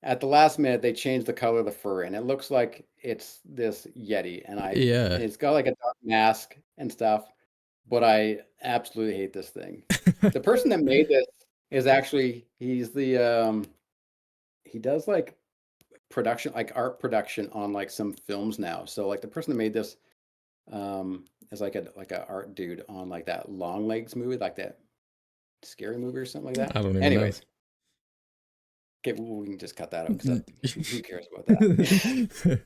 at the last minute they changed the color of the fur, and it looks like it's this Yeti, Yeah. and it's got like a dark mask and stuff, but I absolutely hate this thing. The person that made this is actually he's the he does like production like art production on like some films now. So like the person that made this is like a art dude on like that Long Legs movie, like that scary movie or something like that. I don't even know. Anyways, okay, we can just cut that out because who cares about that?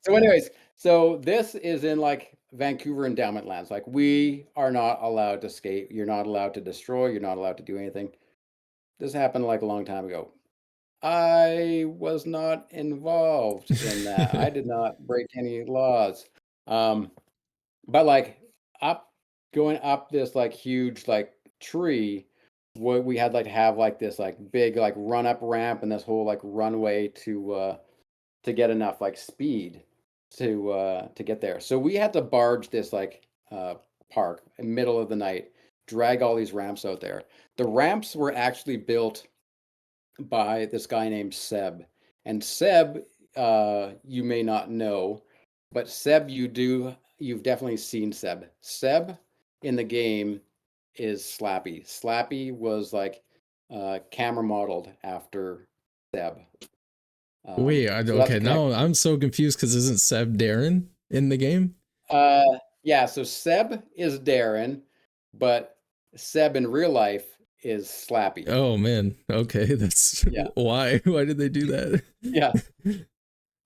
So, anyways, so this is in like Vancouver endowment lands. Like we are not allowed to skate. You're not allowed to destroy. You're not allowed to do anything. This happened like a long time ago. I was not involved in that. I did not break any laws. Um, but like up going up this like huge like tree, what we had like to have like this like big like run up ramp and this whole like runway to get enough like speed to get there. So we had to barge this like park in the middle of the night, drag all these ramps out there. The ramps were actually built by this guy named Seb. And Seb, you may not know, but Seb, you've definitely seen Seb. Seb in the game is Slappy. Slappy was like camera modeled after Seb. Wait, So that's a okay, connect. now I'm so confused because isn't Seb Darren in the game? Yeah, so Seb is Darren, but Seb in real life is Slappy. Oh man, okay, that's Yeah, why. Why did they do that? yeah.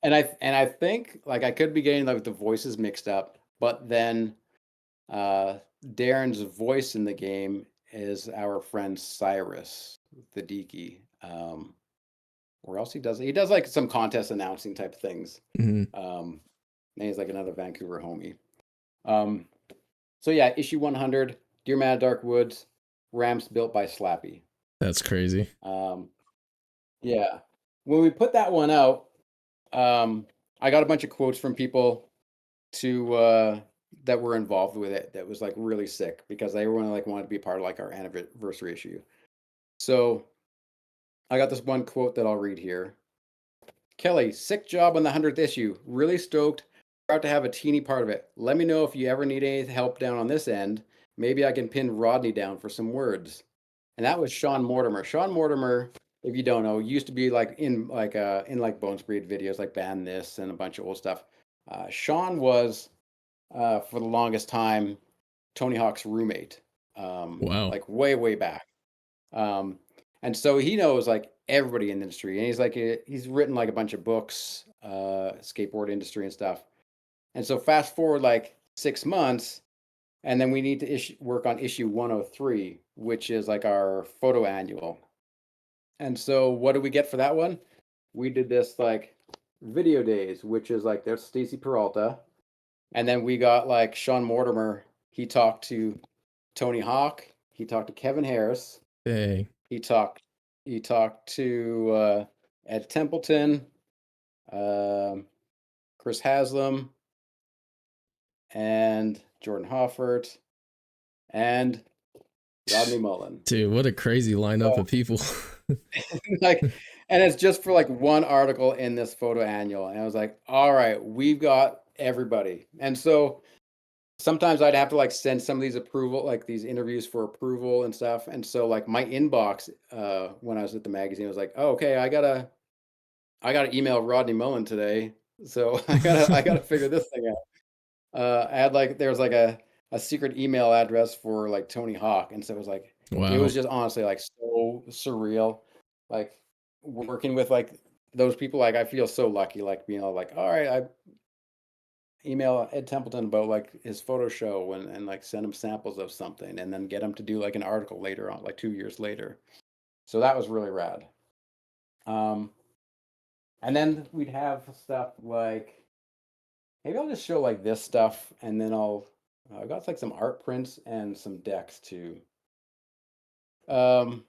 And I think like I could be getting like the voices mixed up, but then Darren's voice in the game is our friend Cyrus, the Deaky. Or else he does like some contest announcing type things. Mhm. And he's like another Vancouver homie. Um, so yeah, issue 100, Dear Man of Dark Woods, ramps built by Slappy. That's crazy. Um, yeah, when we put that one out, I got a bunch of quotes from people to that were involved with it. That was like really sick because everyone like wanted to be part of like our anniversary issue. So I got this one quote that I'll read here. Kelly, sick job on the 100th issue. Really stoked. Proud to have a teeny part of it. Let me know if you ever need any help down on this end. Maybe I can pin Rodney down for some words. And that was Sean Mortimer. Sean Mortimer, if you don't know, used to be like in like Bones Breed videos like Ban This and a bunch of old stuff. Sean was for the longest time Tony Hawk's roommate. Wow. Like way back. Um, and so he knows like everybody in the industry, and he's like he's written like a bunch of books, skateboard industry and stuff. And so fast forward like 6 months, and then we need to work on issue 103, which is like our photo annual. And so what do we get for that one? We did this like video days, which is like there's Stacy Peralta, and then we got like Sean Mortimer. He talked to Tony Hawk. He talked to Kevin Harris. Dang. He talked to Ed Templeton, um, Chris Haslam, and Jordan Hoffert, and Rodney Mullen. Dude, what a crazy lineup So, of people. like, and it's just for like one article in this photo annual. And I was like, all right, we've got everybody. And so sometimes I'd have to like send some of these like these interviews for approval and stuff. And so like my inbox when I was at the magazine was like, oh, okay, I gotta email Rodney Mullen today. So I gotta figure this thing out. I had like there was like a secret email address for like Tony Hawk, and so it was Wow. just honestly like so surreal. Like working with like those people, like I feel so lucky, like being all like, all right, I email Ed Templeton about like his photo show and like send him samples of something and then get him to do like an article later on, like 2 years later. So that was really rad. Um, and then we'd have stuff like maybe I'll just show like this stuff and then I got like some art prints and some decks too. Um,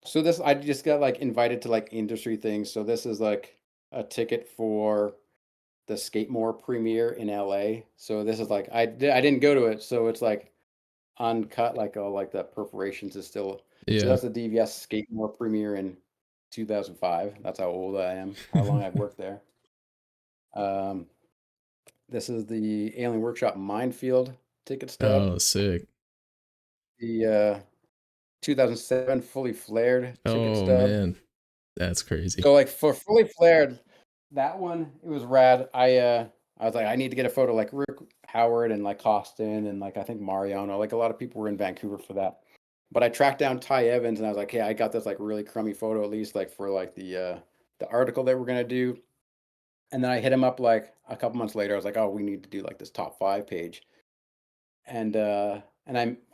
so this I just got like invited to like industry things. So this is like a ticket for the Skate premiere in LA. So this is like I didn't go to it, so it's like uncut, like all like the perforations is still. So Yeah. that's the DVS Skate premiere in 2005. That's how old I am. How long I've worked there. Um, this is the Alien Workshop Minefield ticket stub. Oh, sick. The 2007 Fully Flared ticket Oh stub. man. That's crazy. So like for Fully Flared, that one it was rad. I was like I need to get a photo like Rick Howard and like Costin and like I think Mariano. Like a lot of people were in Vancouver for that. But I tracked down Ty Evans and I was like, hey, I got this like really crummy photo at least like for like the article that we're gonna do. And then I hit him up like a couple months later. I was like, oh, we need to do like this top 5 page. And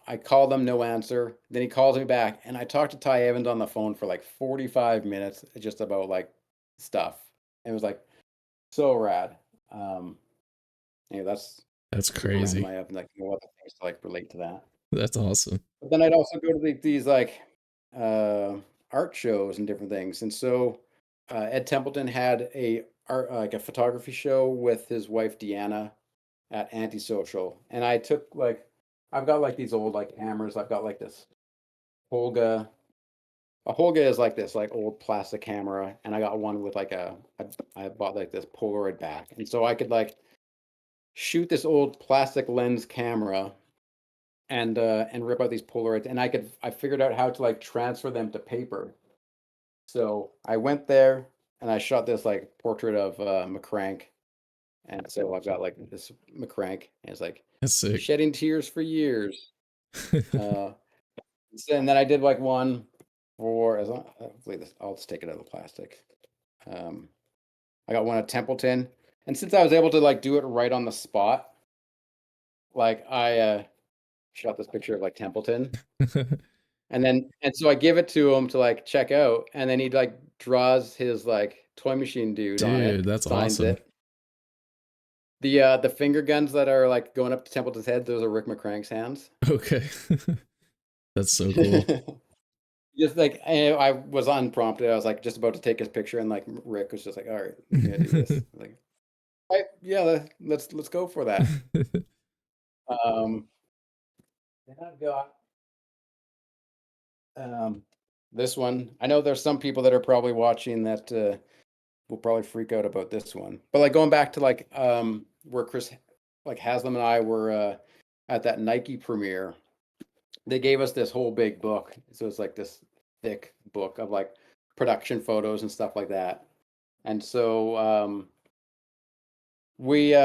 I called him, no answer. Then he calls me back, and I talked to Ty Evans on the phone for like 45 minutes just about like stuff. It was like so rad. Um, that's That's super random. crazy. I have like no other things to like relate to that. That's awesome. But then I'd also go to these like uh, art shows and different things. And so Ed Templeton had a art like a photography show with his wife Deanna at Antisocial, and I took like I've got like these old like hammers. I've got like this Holga. A Holga is like this like old plastic camera, and I got one with like I bought like this Polaroid back, and so I could like shoot this old plastic lens camera and rip out these Polaroids, and I figured out how to like transfer them to paper. So I went there and I shot this like portrait of McCrank, and so I've got like this McCrank, and it's like That's sick. shedding tears for years. Uh, and then I did like one for as long, hopefully this, I'll just take it out of the plastic. Um, I got one at Templeton, and since I was able to like do it right on the spot, like shot this picture of like Templeton. And so I give it to him to like check out, and then he like draws his like toy machine dude on Dude, it, that's signs awesome. it. The finger guns that are like going up to Templeton's head, those are Rick McCrank's hands. Okay. That's so cool. Just like I was unprompted. I was like just about to take his picture, and like Rick was just like, "All right, we're gonna do this." Like, all right, yeah, let's go for that. Um, and I've got this one. I know there's some people that are probably watching that will probably freak out about this one. But like going back to like where Chris like Haslam and I were at that Nike premiere, they gave us this whole big book. So it's like this thick book of like production photos and stuff like that. And so we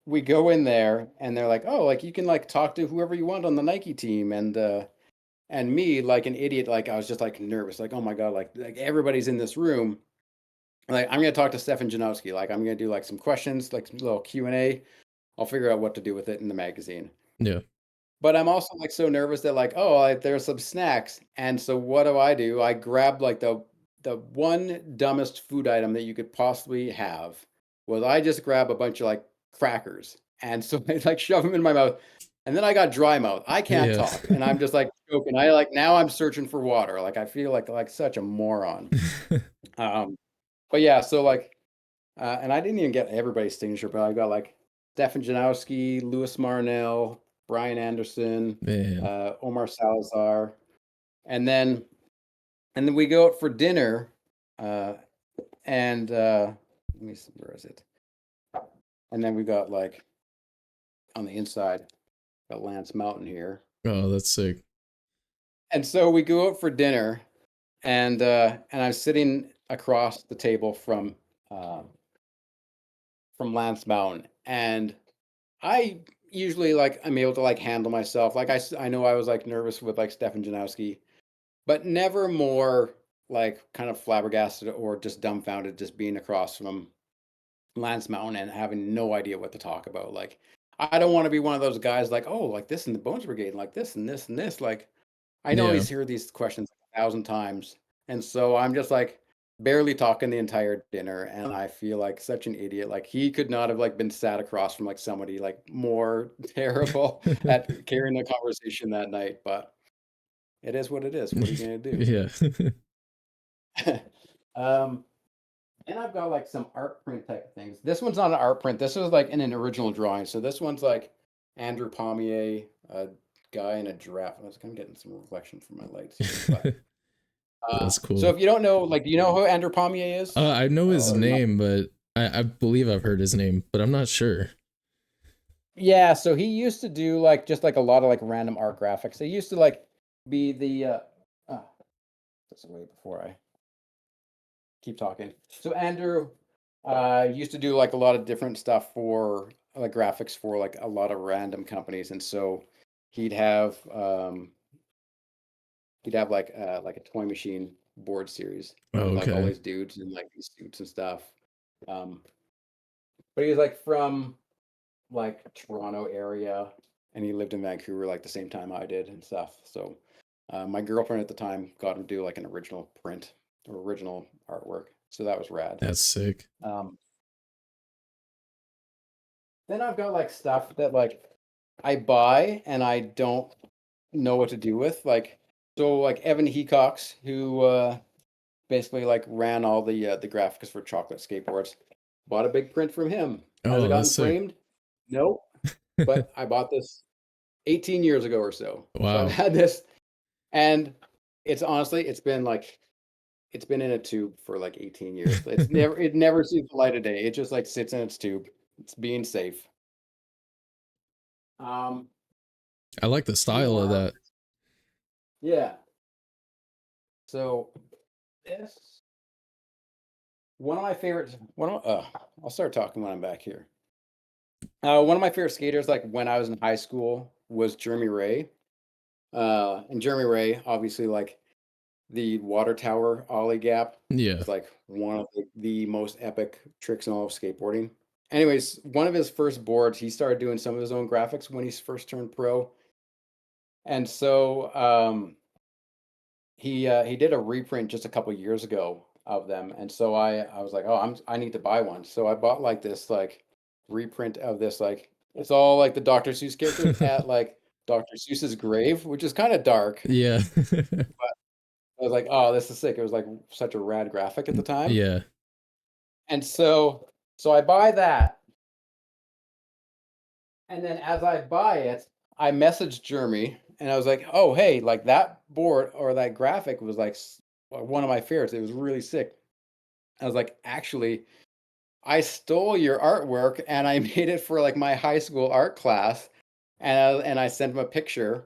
we go in there and they're like, "Oh, like you can like talk to whoever you want on the Nike team." And me like an idiot, like I was just like nervous, like, "Oh my God, like everybody's in this room." Like I'm gonna talk to Stefan Janowski. Like I'm gonna do like some questions, like some little Q&A. I'll figure out what to do with it in the magazine. Yeah. But I'm also like so nervous that like, oh, like, there's some snacks. And so what do? I grab like the one dumbest food item that you could possibly have was I just grab a bunch of like crackers. And so I like shove them in my mouth. And then I got dry mouth. I can't Yeah. talk. And I'm just like choking. I like now I'm searching for water. Like I feel like such a moron. Um, but yeah, so like and I didn't even get everybody's signature, but I got like Stefan Janowski, Louis Marnell, Brian Anderson, Man. Omar Salazar, and then we go out for dinner, uh, and let me see, where is it? And then we got like on the inside, got Lance Mountain here, Oh, that's sick. and so we go out for dinner, and I'm sitting across the table uh, from Lance Mountain, and I usually like I'm able to like handle myself. Like I know I was like nervous with like Stefan Janowski, but never more like kind of flabbergasted or just dumbfounded just being across from Lance Mountain and having no idea what to talk about. Like I don't want to be one of those guys like, oh, like this in the Bones Brigade, like this and this and this. Like I know Yeah. he's heard these questions 1,000 times. And so I'm just like barely talking the entire dinner. And I feel like such an idiot. Like he could not have like been sat across from like somebody like more terrible at carrying the conversation that night. But it is what it is. What are you gonna do? Yeah. um and I've got like some art print type of things. This one's not an art print. This was like in an original drawing. So this one's like Andrew Pommier, a guy in a giraffe. I was kind of getting some reflection from my lights here, but That's so cool. if you don't know, like, do you know who Andrew Pommier is? I know his Or not? name, but I believe I've heard his name, but I'm not sure. Yeah, so he used to do like just like a lot of like random art graphics. He used to like be the oh, just wait before I keep talking. So Andrew used to do like a lot of different stuff for like graphics for like a lot of random companies, and so he'd have um like a toy machine board series Oh, with like all okay. these dudes in like these suits and stuff. Um, but he was like from like Toronto area, and he lived in Vancouver like the same time I did and stuff. So my girlfriend at the time got him to do like an original print or original artwork. So that was rad. That's sick. Um, then I've got like stuff that like I buy and I don't know what to do with. Like so like Evan Hecox, who basically like ran all the graphics for chocolate skateboards. Bought a big print from him. Has it Oh, that's gotten sick. framed? No, but I bought this 18 years ago or so. So I've Wow. had this, and it's honestly it's been in a tube for like 18 years. It never sees the light of day. It just like sits in its tube. It's being safe. Um, I like the few style more of art. that. Yeah. So this one of my favorites. I'll start talking when I'm back here. One of my favorite skaters, like when I was in high school, was Jeremy Ray. And Jeremy Ray, obviously, like the water tower ollie gap Yeah. is like one of the most epic tricks in all of skateboarding. anyways, one of his first boards, he started doing some of his own graphics when he first turned pro. And so he did a reprint just a couple years ago of them. And so I was like, oh, I need to buy one. So I bought like this like reprint of this like it's all like the Dr. Seuss characters at like Dr. Seuss's grave, which is kind of dark. Yeah. But I was like, oh, this is sick. It was like such a rad graphic at the time. Yeah. And so I buy that. And then as I buy it, I messaged Jeremy and I was like, oh, hey, like that board or that graphic was like one of my favorites. It was really sick. I was like, actually, I stole your artwork and I made it for like my high school art class. And I sent him a picture.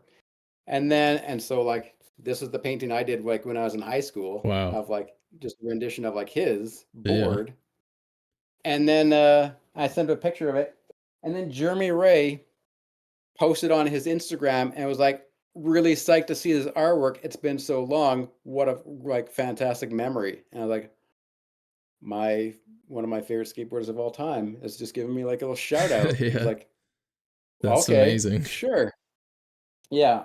And so like this is the painting I did like when I was in high school Wow. of like just a rendition of like his Yeah. board. And then I sent him a picture of it. And then Jeremy Ray posted on his Instagram and was like, really psyched to see this artwork. It's been so long. What a like fantastic memory. And I was like, my one of my favorite skateboarders of all time is just giving me like a little shout out. I was Yeah. like, That's okay, amazing. sure. Yeah.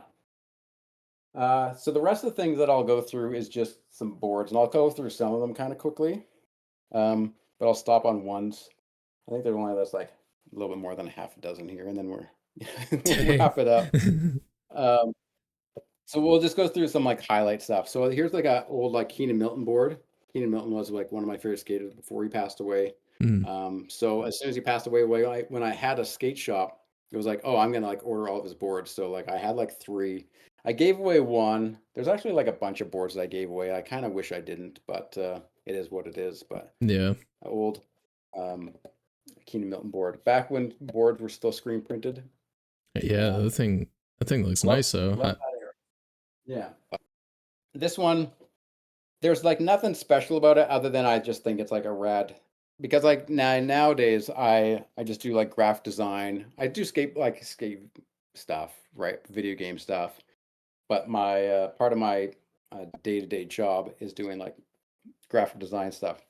So the rest of the things that I'll go through is just some boards, and I'll go through some of them kind of quickly. But I'll stop on ones. I think there's only that's like a little bit more than a half a dozen here, and then we'll Dang. wrap it up. Um, so we'll just go through some like highlight stuff. So here's like a old like Keenan Milton board. Keenan Milton was like one of my favorite skaters before he passed away. Mm. So as soon as he passed away, when I had a skate shop, it was like, oh, I'm gonna like order all of his boards. So like I had like three. I gave away one. There's actually like a bunch of boards that I gave away. I kind of wish I didn't, but it is what it is. But Yeah. old um, Keenan Milton board, back when boards were still screen printed. Yeah. Um, That thing looks love nice though. love that era. Yeah, this one there's like nothing special about it other than I just think it's like a rad because like nowadays I just do like graphic design. I do skate stuff, right? Video game stuff. But my part of my day-to-day job is doing like graphic design stuff.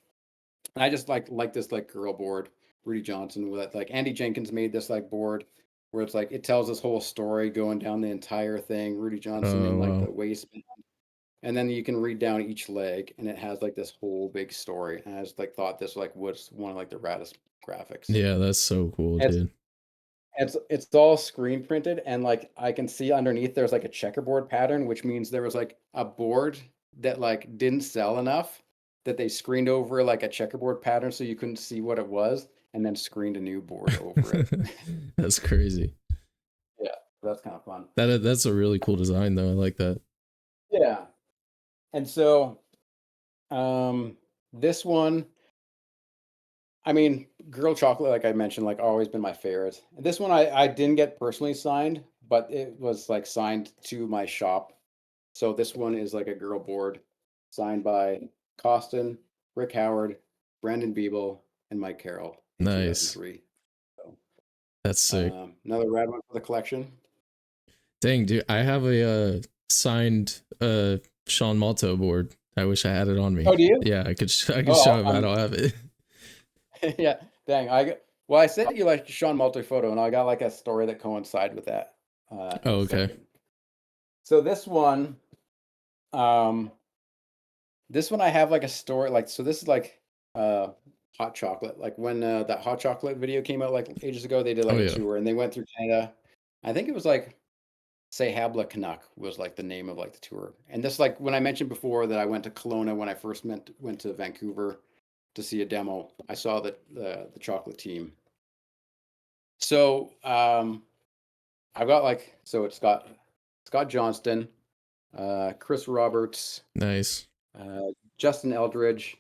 And I just like this like girl board, Rudy Johnson with like Andy Jenkins made this like board where it's like it tells this whole story going down the entire thing. Rudy Johnson Oh in like wow. the waistband and then you can read down each leg and it has like this whole big story. And I just like thought this like was one of like the raddest graphics. Yeah, that's so cool, It's dude. it's all screen printed and like I can see underneath there's like a checkerboard pattern, which means there was like a board that like didn't sell enough that they screened over like a checkerboard pattern so you couldn't see what it was and then screened a new board over it. That's crazy. Yeah, that's kind of fun. That's a really cool design though. I like that. Yeah. And so um this one I mean, Girl Chocolate, like I mentioned, like always been my favorite. This one I didn't get personally signed, but it was like signed to my shop. So this one is like a girl board signed by Costin, Rick Howard, Brandon Beeble, and Mike Carroll in Nice. 2003. So That's sick. another rad one for the collection. Dang, dude, I have a signed Sean Malto board. I wish I had it on me. Oh, do you? Yeah, I could Oh, show him. I don't have it. yeah. Dang. Well, I sent you like Sean Multer photo, and I got like a story that coincided with that in Oh, a okay. second. So um, this one I have like a story like so this is like uh hot chocolate. Like when that hot chocolate video came out like ages ago, they did Oh like a yeah. tour and they went through Canada. I think it was like Say Habla Canuck was like the name of like the tour. And this like when I mentioned before that I went to Kelowna when I first went to Vancouver to see a demo. I saw the chocolate team. So I've got like so it's got Scott Johnston, Chris Roberts, Nice. Justin Eldridge,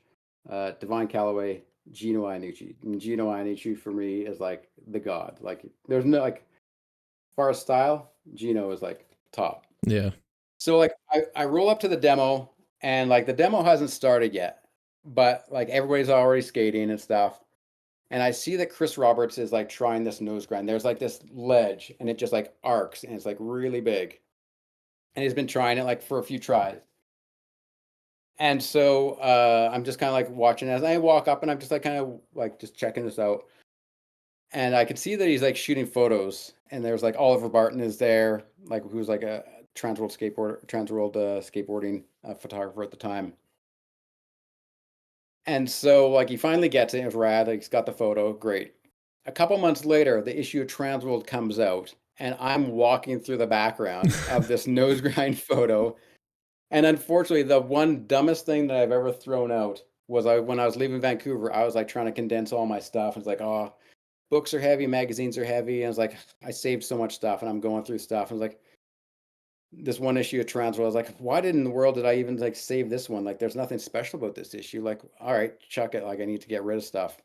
Divine Calloway, Gino Iannucci. And Gino Iannucci for me is like the god. Like there's no like as far as style, Gino is like top. Yeah. So like I roll up to the demo and like the demo hasn't started yet, but like everybody's already skating and stuff. And I see that Chris Roberts is like trying this nose grind. There's like this ledge and it just like arcs and it's like really big. And he's been trying it like for a few tries. And so I'm just kind of like watching as I walk up and I'm just like kind of like just checking this out. and I could see that he's like shooting photos, and there's like Oliver Barton is there, like who's like a skateboarding photographer at the time. And so like he finally gets it. It was rad. Like, he's got the photo. Great. A couple months later, the issue of Transworld comes out, and I'm walking through the background of this nose grind photo. And unfortunately, the one dumbest thing that I've ever thrown out was when I was leaving Vancouver, I was like trying to condense all my stuff. It's like, oh, books are heavy, magazines are heavy. And I was like, I saved so much stuff, and I'm going through stuff. And I was like, this one issue of Trans, where I was like, why did in the world did I even like save this one? Like, there's nothing special about this issue. Like, all right, chuck it. Like, I need to get rid of stuff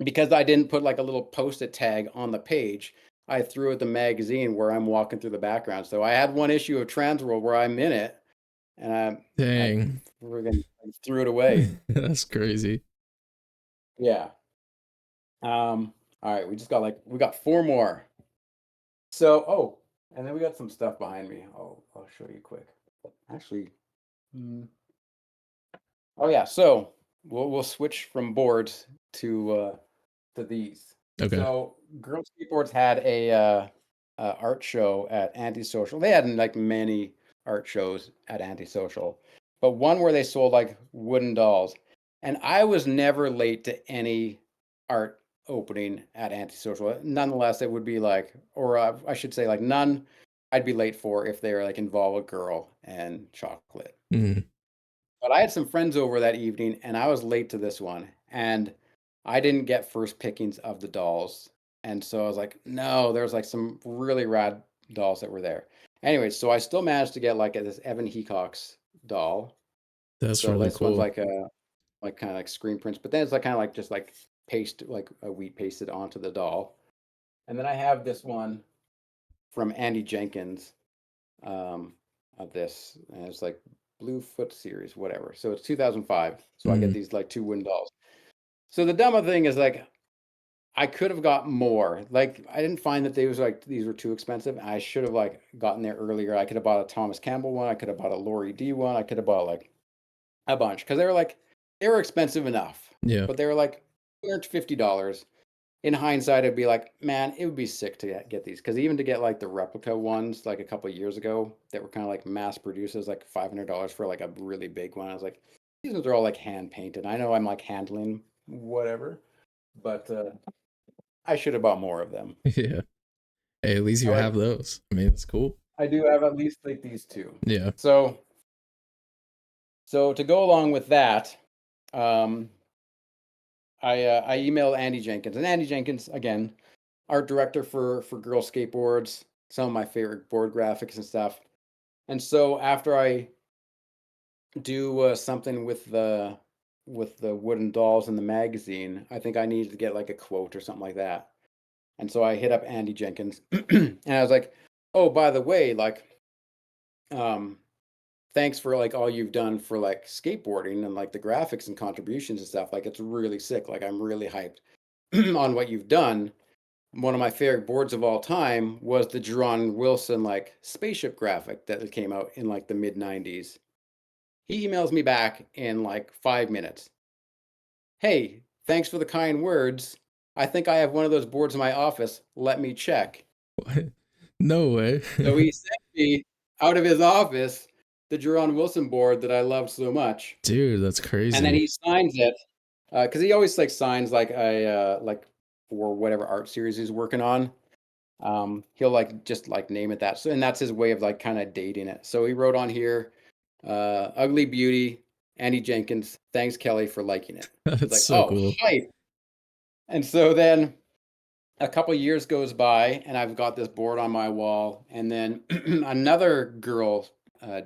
because I didn't put like a little post-it tag on the page. I threw it the magazine where I'm walking through the background. So I had one issue of Trans World where I'm in it, and I Dang. friggin' threw it away. That's crazy. Yeah. All right, we got four more. So, oh, and then we got some stuff behind me. I'll show you quick. Actually, oh yeah, so we'll switch from boards to these. Okay. So, Girl Skateboards had a art show at Antisocial. They had like many art shows at Antisocial, but one where they sold like wooden dolls. And I was never late to any art opening at Antisocial. Nonetheless, it would be like, or I should say, like none I'd be late for if they were like involve a girl and chocolate. Mm. But I had some friends over that evening, and I was late to this one, and I didn't get first pickings of the dolls. And so I was like, no, there's like some really rad dolls that were there. Anyway, so I still managed to get like this Evan Hecox doll. That's So really this one's cool. like kind of like screen prints, but then it's like kind of like just like paste like a wheat pasted onto the doll. And then I have this one from Andy Jenkins, um, of this, and it's like Bluefoot series, whatever. So it's 2005. So I get Mm. these like two wooden dolls. So the dumb thing is like I could have got more. Like I didn't find that they was like these were too expensive. I should have like gotten there earlier. I could have bought a Thomas Campbell one. I could have bought a Lori D one. I could have bought like a bunch because they were expensive enough, Yeah. but they were like $250. In hindsight, I'd be like, man, it would be sick to get these because even to get like the replica ones, like a couple of years ago, that were kind of like mass produced as like $500 for like a really big one. I was like, these ones are all like hand painted. I know I'm like handling whatever, but I should have bought more of them. Yeah. Hey, at least you All have right, those. I mean, it's cool. I do have at least like these two. Yeah. So, so to go along with that, um, I emailed Andy Jenkins, and Andy Jenkins again, art director for Girl Skateboards, some of my favorite board graphics and stuff. And so after I do something with the wooden dolls in the magazine, I think I needed to get like a quote or something like that. And so I hit up Andy Jenkins, and I was like, "Oh, by the way, like, um, thanks for like all you've done for like skateboarding and like the graphics and contributions and stuff. Like, it's really sick. Like, I'm really hyped on what you've done. One of my favorite boards of all time was the Jerron Wilson like spaceship graphic that came out in like the mid 90s. He emails me back in like 5 minutes. Hey, thanks for the kind words. I think I have one of those boards in my office. Let me check. What? No way. So he sent me out of his office the Jerron Wilson board that I loved so much. Dude, that's And then crazy. he signs it because he always like signs like a like for whatever art series he's working on. He'll like just like name it that. So and that's his way of like kind of dating it. So he wrote on here, Ugly Beauty, Andy Jenkins, thanks Kelly for liking it. It's That's like, so oh, cool. hype. And so then a couple years goes by and I've got this board on my wall. And then another girl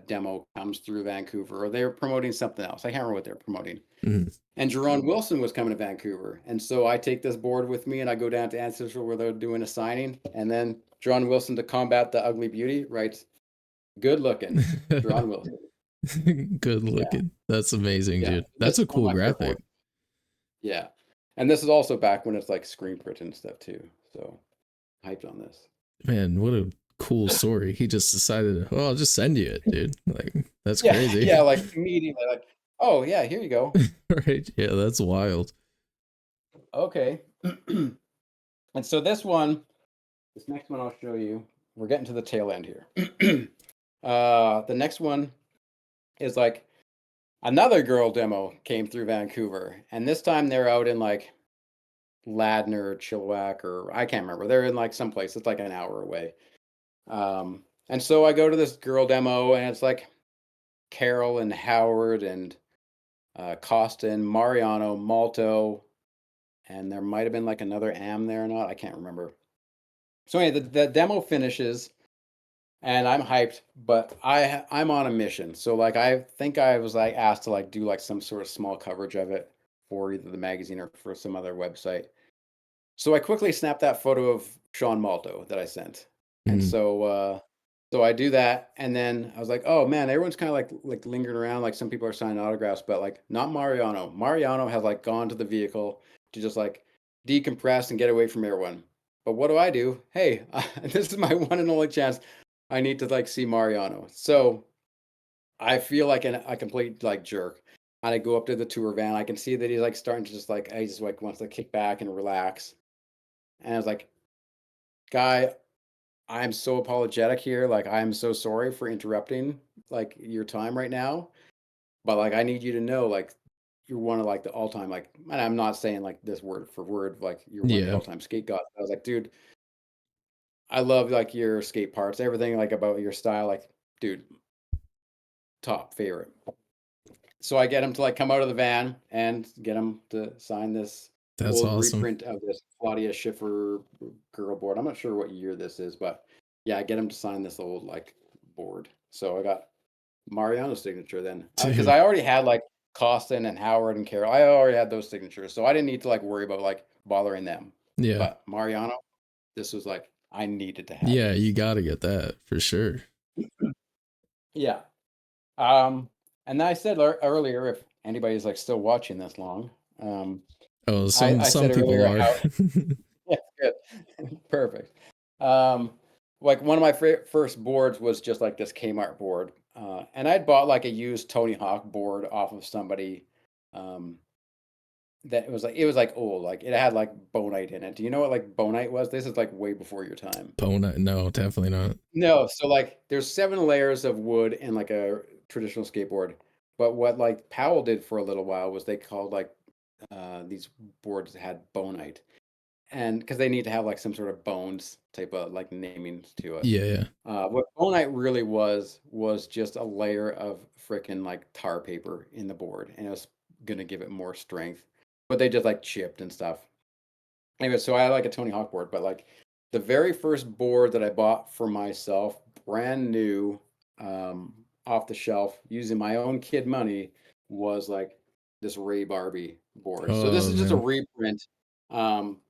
demo comes through Vancouver, or they're promoting something else. I can't remember what they're promoting. Mhm. And Jerron Wilson was coming to Vancouver. And so I take this board with me and I go down to Ancestral where they're doing a signing. And then Jerron Wilson, to combat the ugly beauty, writes, good looking, Jerron Wilson. Good Yeah. looking. That's amazing, Yeah. dude. This That's is a one of cool my favorite graphic. boards. Yeah. And this is also back when it's like screen printed and stuff too. So hyped on this. Man, what a cool story. He just decided, well, I'll just send you it, dude. Like, that's Yeah. crazy. Yeah. Like immediately, like, oh, yeah, here you go. Right? Yeah, that's wild. Okay. And so this next one I'll show you. We're getting to the tail end here. The next one is like another girl demo came through Vancouver, and this time they're out in like Ladner or Chilliwack, or I can't remember. They're in like some place. It's like an hour away. And so I go to this girl demo, and it's like Carol and Howard and Costa and Mariano, Malto, and there might have been like another Am there or not. I can't remember. So anyway, the demo finishes, and I'm hyped, but I'm on a mission. So like I think I was like asked to like do like some sort of small coverage of it for either the magazine or for some other website. So I quickly snapped that photo of Sean Malto that I sent. And Mm. so I do that, and then I was like, "Oh man, everyone's kind of like lingering around. Like some people are signing autographs, but like not Mariano. Mariano has like gone to the vehicle to just like decompress and get away from everyone. But what do? Hey, this is my one and only chance. I need to like see Mariano. So I feel like a complete like jerk. And I go up to the tour van. I can see that he's like starting to just like he just like wants to kick back and relax. And I was like, guy, I'm so apologetic here. Like, I'm so sorry for interrupting like your time right now. But like, I need you to know, like, you're one of like the all-time like, and I'm not saying like this word for word, like you're one of the Yeah, all-time skate gods. I was like, dude, I love like your skate parts, everything like about your style. Like, dude, top favorite. So I get him to like come out of the van and get him to sign this that's old awesome. reprint of this Claudia Schiffer girl board. I'm not sure what year this is, but yeah, I get him to sign this old like board. So I got Mariano's signature then, because Dude, I already had like Costin and Howard and Carol. I already had those signatures, so I didn't need to like worry about like bothering them. yeah. But Mariano, this was like I needed to have Yeah, you this. got to get that for sure. Yeah. Um, and I said earlier, if anybody's like still watching this long, um, Oh, I some said people earlier are. how yeah, good, perfect. Um, like one of my first boards was just like this Kmart board, and I'd bought like a used Tony Hawk board off of somebody, um, that it was like old, like it had like bonite in it. Do you know what like bonite was? This is like way before your time. Bona, no, definitely not. No, so like there's 7 layers of wood in like a traditional skateboard. But what like Powell did for a little while was they called like these boards that had bonite. And because they need to have like some sort of bones type of like naming to it. Yeah, yeah. What bonite really was just a layer of frickin' like tar paper in the board, and it was gonna give it more strength. But they just like chipped and stuff. Anyway, so I had like a Tony Hawk board, but like the very first board that I bought for myself, brand new, off the shelf, using my own kid money, was like this Ray Barbie board. So this Oh is just a man. reprint.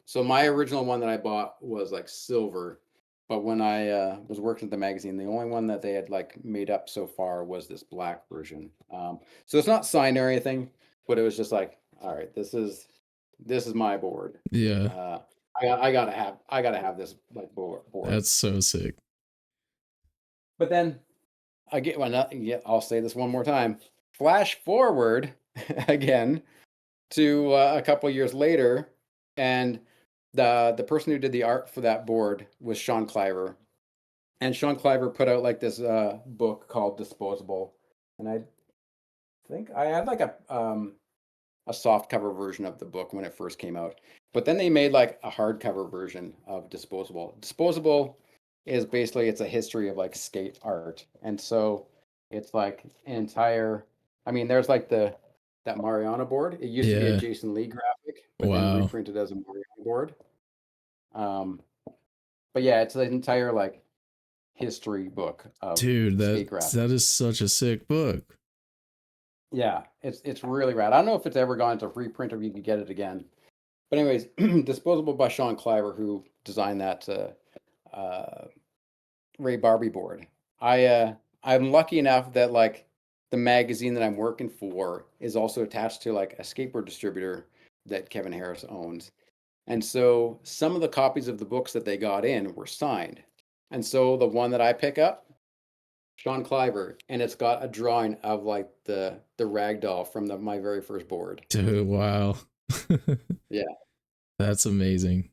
So my original one that I bought was like silver, but when I was working at the magazine, the only one that they had like made up so far was this black version. So it's not signed or anything, but it was just like, all right, this is my board. Yeah, Uh, I gotta have this like board. that's so sick. But then I get well, not, yeah, I'll say this one more time. Flash forward again to a couple years later, and the person who did the art for that board was Sean Cliver, and Sean Cliver put out like this book called Disposable, and I think I had like a soft cover version of the book when it first came out. But then they made like a hardcover version of Disposable. Disposable is basically it's a history of like skate art. And so it's like an entire I mean there's like the that Mariana board. It used to be a Yeah. Jason Lee graphic, but then Wow. reprinted as a Mariana board. Um but yeah, it's an entire like history book of Dude, skate graphics. that is such a sick book. Yeah, it's really rad. I don't know if it's ever gone to reprint or you can get it again. But anyways, Disposable by Sean Cliver, who designed that uh, Ray Barbie board. I'm lucky enough that like the magazine that I'm working for is also attached to like a skateboard distributor that Kevin Harris owns. And so some of the copies of the books that they got in were signed. And so the one that I pick up, Sean Cliver, and it's got a drawing of like the rag doll from my very first board. Dude, wow. Yeah. That's amazing.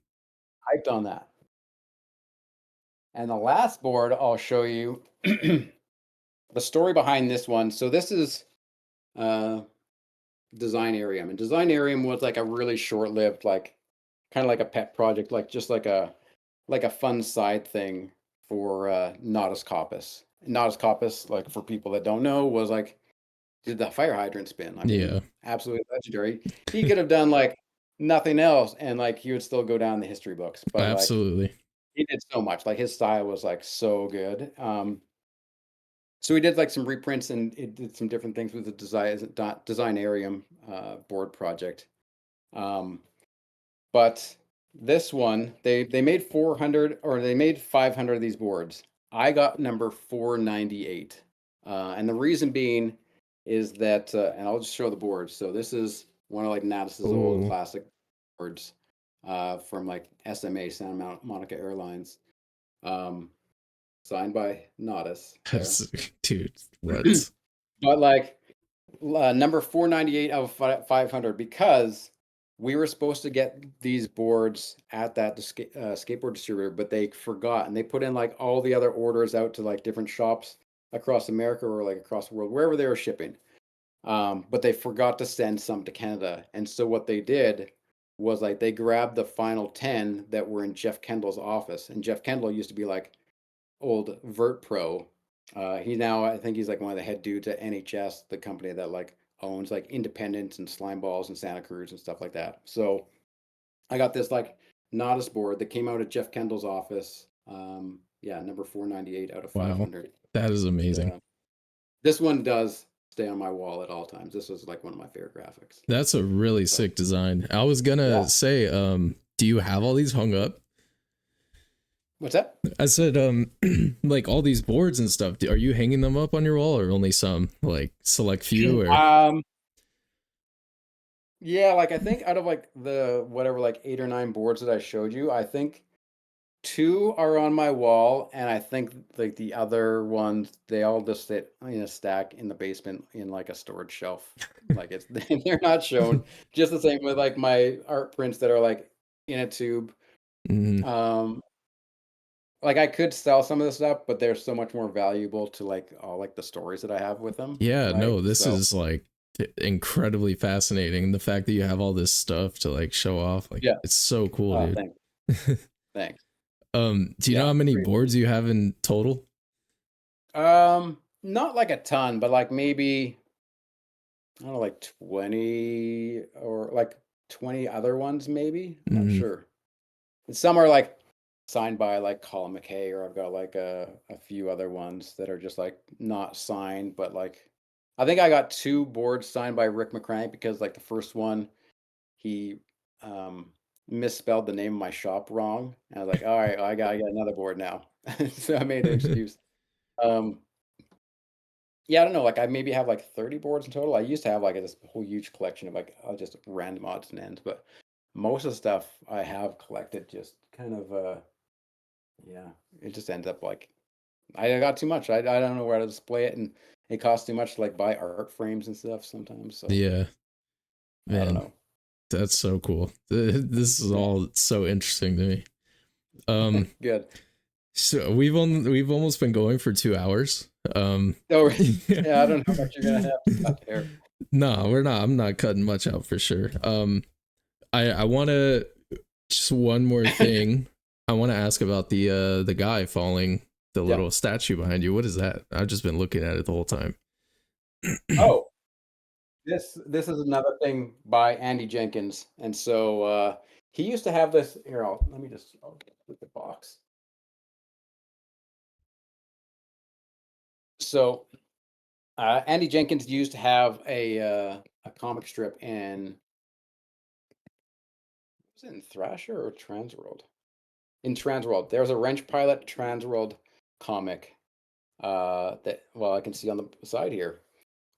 hyped on that. And the last board I'll show you the story behind this one. So this is uh, Designarium, and Designarium was like a really short-lived, like kind of like a pet project, like just like a fun side thing for Nodus Copus. Nodus Copus, like for people that don't know, was like did the fire hydrant spin. I Yeah. mean, absolutely legendary. He could have done like nothing else, and like he would still go down the history books. But like Absolutely. he did so much. Like his style was like so good. So we did like some reprints and it did some different things with the Designarium board project. Um, but this one, they made 400 or they made 500 of these boards. I got number 498. And the reason being is that, and I'll just show the boards. So this is one of like Natus's old Oh, classic boards from like SMA, Santa Monica Airlines. Um, Signed by Natus there. that's, dude, what? But like number 498 out of 500 because we were supposed to get these boards at that skateboard distributor, but they forgot and they put in like all the other orders out to like different shops across America or like across the world, wherever they were shipping. But they forgot to send some to Canada. And so what they did was like they grabbed the final 10 that were in Jeff Kendall's office. And Jeff Kendall used to be like old Vert Pro. He now, I think he's like one of the head dudes at NHS, the company that like owns like Independence and Slime Balls and Santa Cruz and stuff like that. So I got this like Nodus board that came out of Jeff Kendall's office. Yeah, number 498 out of Wow. 500. That is amazing. This one does stay on my wall at all times. This was like one of my favorite graphics. That's a really So, sick design. I was gonna yeah. say, do you have all these hung up? What's that? I said, like all these boards and stuff. Are you hanging them up on your wall, or only some, like select few, or? Yeah, like I think out of like the whatever like 8 or 9 boards that I showed you, I think 2 are on my wall, and I think like the other ones they all just sit in a stack in the basement in like a storage shelf. Like it's they're not shown. Just the same with like my art prints that are like in a tube. Mhm. Um, like I could sell some of this stuff, but they're so much more valuable to like all like the stories that I have with them, Yeah, right? no, this So is like incredibly fascinating. The fact that you have all this stuff to like show off, like yeah. it's so cool, Oh, dude. thanks. Thanks. Do you know Yeah. how many Pretty cool. boards you have in total? Not like a ton, but like maybe I don't know, like 20 or like 20 other ones, maybe. I'm not Mm, sure. And some are like signed by like Colin McKay, or I've got like a few other ones that are just like not signed, but like I think I got 2 boards signed by Rick McCrank because like the first one he um misspelled the name of my shop wrong. And I was like, all right, I got another board now. So I made an excuse. Um Yeah, I don't know. Like I maybe have like 30 boards in total. I used to have like this whole huge collection of like just random odds and ends, but most of the stuff I have collected just kind of yeah, it just ends up like I got too much. I don't know where to display it, and it costs too much to like buy art frames and stuff sometimes. So yeah, I don't man, know. that's so cool. This is Yeah, all so interesting to me. Um, good. so we've almost been going for 2 hours. Oh, yeah, I don't know how much you're gonna have to cut there. No, we're not. I'm not cutting much out for sure. I want to just one more thing. I want to ask about the guy falling, the Yeah. little statue behind you. What is that? I've just been looking at it the whole time. Oh, this is another thing by Andy Jenkins, and so he used to have this. Here, let me just put the box. So Andy Jenkins used to have a comic strip in was it in Thrasher or Transworld? In Transworld, there was a Wrench Pilot Transworld comic that well I can see on the side here.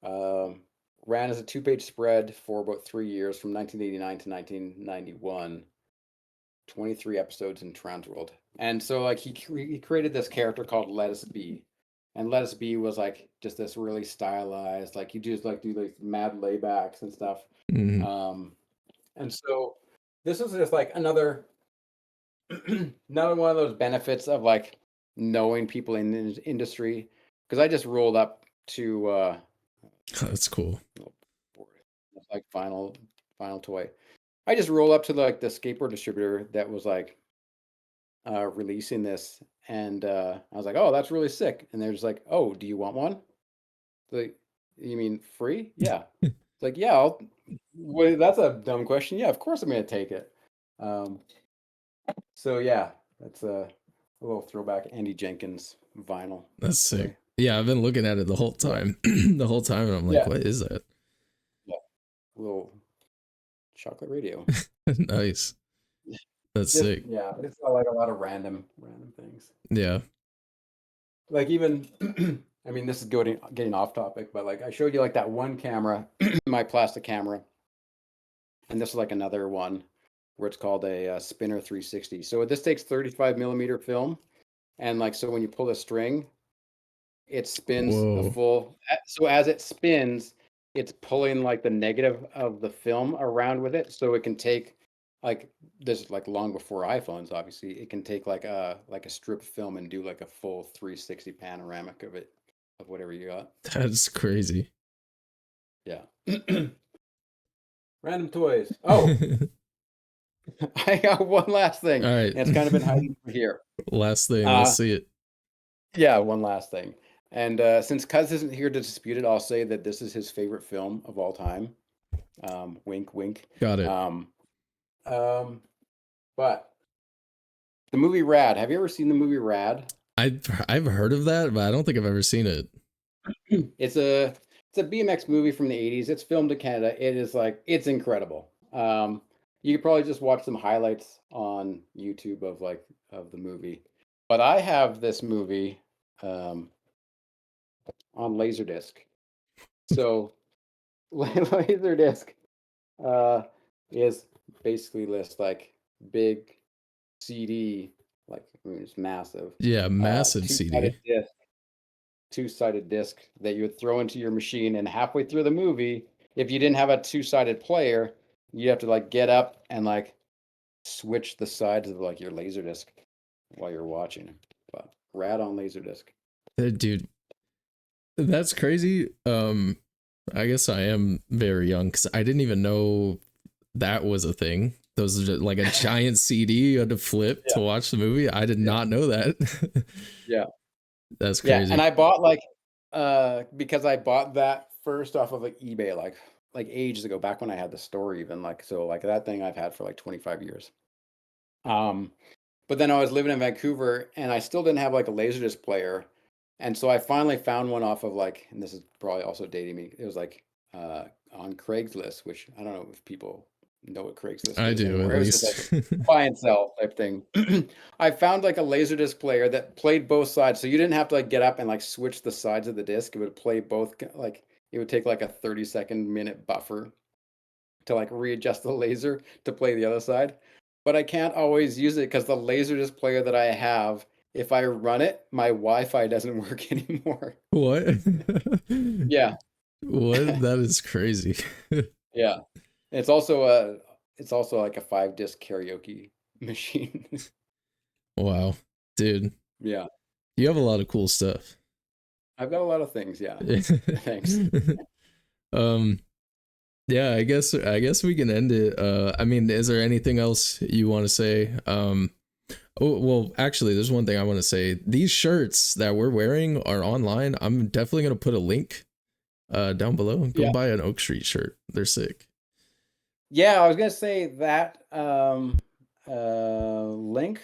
Um, Ran as a 2-page spread for about 3 years from 1989 to 1991. 23 episodes in Transworld. And so like he created this character called Lettuce Be. And Lettuce Be was like just this really stylized, like he just like do like mad laybacks and stuff. Mhm. Um and so this is just like another another one of those benefits of like knowing people in the industry, because I just rolled up to That's cool. it's like final toy. I just rolled up to like the skateboard distributor that was like releasing this, and I was like, "Oh, that's really sick." And they're just like, "Oh, do you want one?" Like, you mean free? Yeah. It's like, yeah. Wait, that's a dumb question. Yeah, of course I'm gonna take it. Um, so yeah, that's a little throwback Andy Jenkins vinyl That's sick. toy. Yeah, I've been looking at it the whole Yeah, time. The whole time, and I'm like, yeah, what is that? yeah. Little chocolate radio. Nice. That's Just sick. yeah, it's got like a lot of random things. Yeah. Like even, I mean, this is getting off topic, but like I showed you like that one camera, my plastic camera, and this is like another one where it's called a spinner 360. So this takes 35 millimeter film, and like so when you pull the string, it spins the Whoa. full. So as it spins, it's pulling like the negative of the film around with it, so it can take like this is like long before iPhones. Obviously, it can take like a strip film and do like a full 360 panoramic of it of whatever you got. That's crazy. Yeah. Random toys. Oh, I got one last thing, All right. and it's kind of been hiding here. Last thing. Let's Uh, see it. yeah, one last thing. And since Cuz isn't here to dispute it, I'll say that this is his favorite film of all time. Wink, wink. Got it. Um, um, but the movie Rad. Have you ever seen the movie Rad? I've heard of that, but I don't think I've ever seen it. It's a BMX movie from the 80s. It's filmed in Canada. It is like it's incredible. You could probably just watch some highlights on YouTube of like of the movie. But I have this movie um, on Laserdisc. So Laserdisc uh, is basically this like big CD, like I mean, it's massive, Yeah, massive two-sided CD. disc, two-sided disc that you would throw into your machine, and halfway through the movie, if you didn't have a two-sided player, you have to like get up and like switch the sides of like your laser disc while you're watching. But Rad on Laserdisc. Dude, that's crazy. I guess I am very young because I didn't even know that was a thing. Those are just like a giant CD you had to flip Yeah, to watch the movie. I did yeah, not know that. yeah, That's yeah. And crazy. I bought like because I bought that first off of like eBay like ages ago, back when I had the store even like so like that thing I've had for like 25 years. Um, but then I was living in Vancouver and I still didn't have like a Laserdisc player. And so I finally found one off of like, and this is probably also dating me. It was like on Craigslist, which I don't know if people know what Craigslist I is do at anymore. It was just like least. buy and sell type thing. I found like a Laserdisc player that played both sides. So you didn't have to like get up and like switch the sides of the disc. It would play both like it would take like a 30-second minute buffer to like readjust the laser to play the other side. But I can't always use it because the Laserdisc player that I have, if I run it, my Wi-Fi doesn't work anymore. What? Yeah, What? That is crazy. yeah. It's also like a 5 disc karaoke machine. Wow. Dude, Yeah. you have a lot of cool stuff. I've got a lot of things, yeah. Thanks. um yeah, I guess we can end it. I mean, is there anything else you want to say? Oh, well, actually, there's one thing I want to say. These shirts that we're wearing are online. I'm definitely going to put a link down below. Go Yeah. buy an Oak Street shirt. They're sick. Yeah, I was gonna say that link.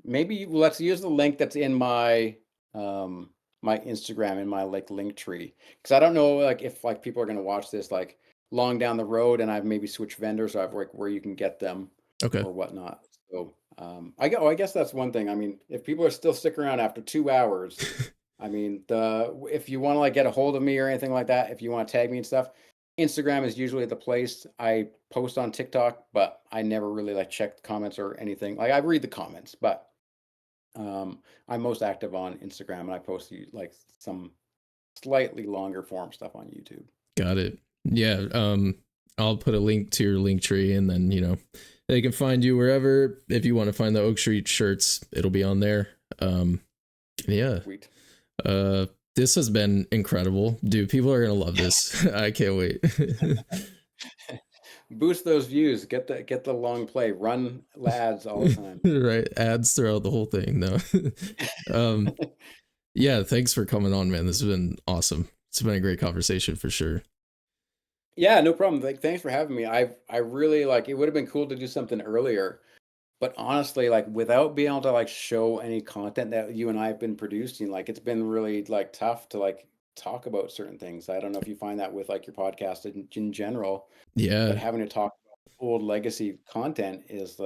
Maybe let's use the link that's in my Instagram in my like link tree, because I don't know like if like people are gonna watch this like long down the road and I've maybe switched vendors or I've like where you can get them Okay. or whatnot. So I guess that's one thing. I mean, if people are still sticking around after 2 hours, I mean the if you want to like get a hold of me or anything like that, if you want to tag me and stuff, Instagram is usually the place. I post on TikTok, but I never really like check the comments or anything. Like I read the comments, but I'm most active on Instagram and I post like some slightly longer form stuff on YouTube. Got it. Yeah. I'll put a link to your link tree, and then they can find you wherever. If you want to find the Oak Street shirts, it'll be on there. Yeah. Sweet. This has been incredible, dude. People are gonna love this. I can't wait. Boost those views. Get the long play. Run lads all the time. Right, ads throughout the whole thing. No. um, yeah. Thanks for coming on, man. This has been awesome. It's been a great conversation for sure. Yeah, no problem. Like, thanks for having me. I really like. It would have been cool to do something earlier, but honestly, like without being able to like show any content that you and I have been producing, like it's been really like tough to like talk about certain things. I don't know if you find that with like your podcast in general, but Yeah. having to talk about old legacy content is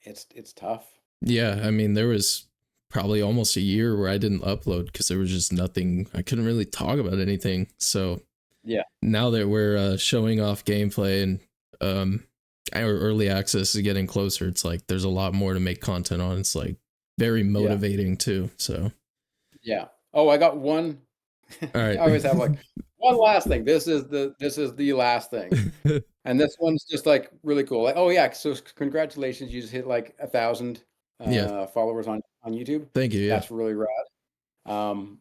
it's tough. Yeah. I mean, there was probably almost a year where I didn't upload because there was just nothing. I couldn't really talk about anything. So Yeah. now that we're showing off gameplay and our early access is getting closer, it's like there's a lot more to make content on. It's like very motivating too. So Yeah. Oh, I got one. all I right. always have like one last thing. This is the last thing. And this one's just like really cool. Like, oh yeah, so congratulations, you just hit like 1,000 Yeah. followers on YouTube. Thank you. Yeah. That's really rad.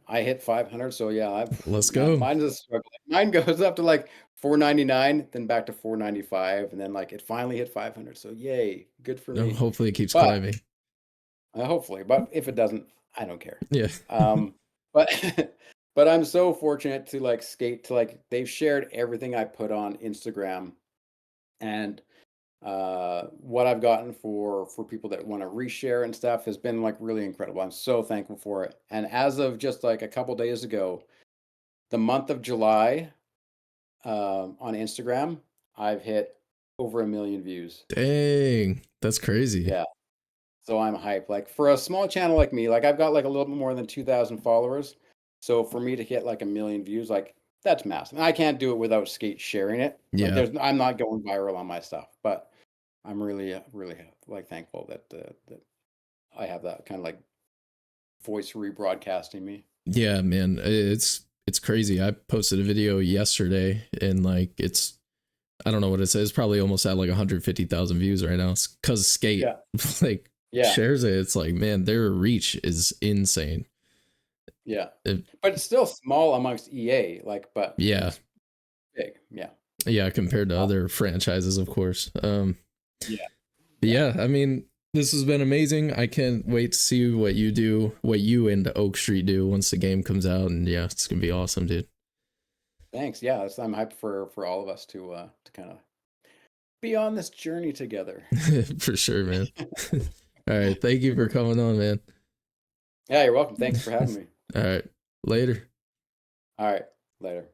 I hit 500, so yeah, Let's man, go. mine is struggling. Mine goes up to like 499, then back to 495, and then like it finally hit 500. So yay, good for me. Hopefully it keeps But climbing. hopefully, but if it doesn't, I don't care. Yeah. But but I'm so fortunate to like skate to like they've shared everything I put on Instagram, and what I've gotten for people that want to reshare and stuff has been like really incredible. I'm so thankful for it. And as of just like a couple days ago, the month of July, on Instagram, I've hit over 1 million views. Dang. That's crazy. Yeah. So I'm hyped. Like for a small channel like me, like I've got like a little bit more than 2,000 followers. So for me to hit like 1 million views, like that's massive. And I can't do it without Skate sharing it. Like Yeah. I'm not going viral on my stuff, but I'm really, really like thankful that I have that kind of like voice rebroadcasting me. Yeah, man. It's crazy. I posted a video yesterday and like it's I don't know what it says. It's probably almost at like 150,000 views right now. It's cuz Skate Yeah. like Yeah. shares it. It's like, man, their reach is insane. Yeah. It, But it's still small amongst EA, like, but yeah. it's big. Yeah. Yeah, compared to Uh, other franchises, of course. yeah. But Yeah. yeah, I mean, this has been amazing. I can't wait to see what you do, what you and Oak Street do once the game comes out, and yeah, it's gonna be awesome, dude. Thanks. Yeah. I'm hyped for all of us to kind of be on this journey together. For sure, man. All right, thank you for coming on, man. Yeah, you're welcome. Thanks for having me. All right, later. All right. Later.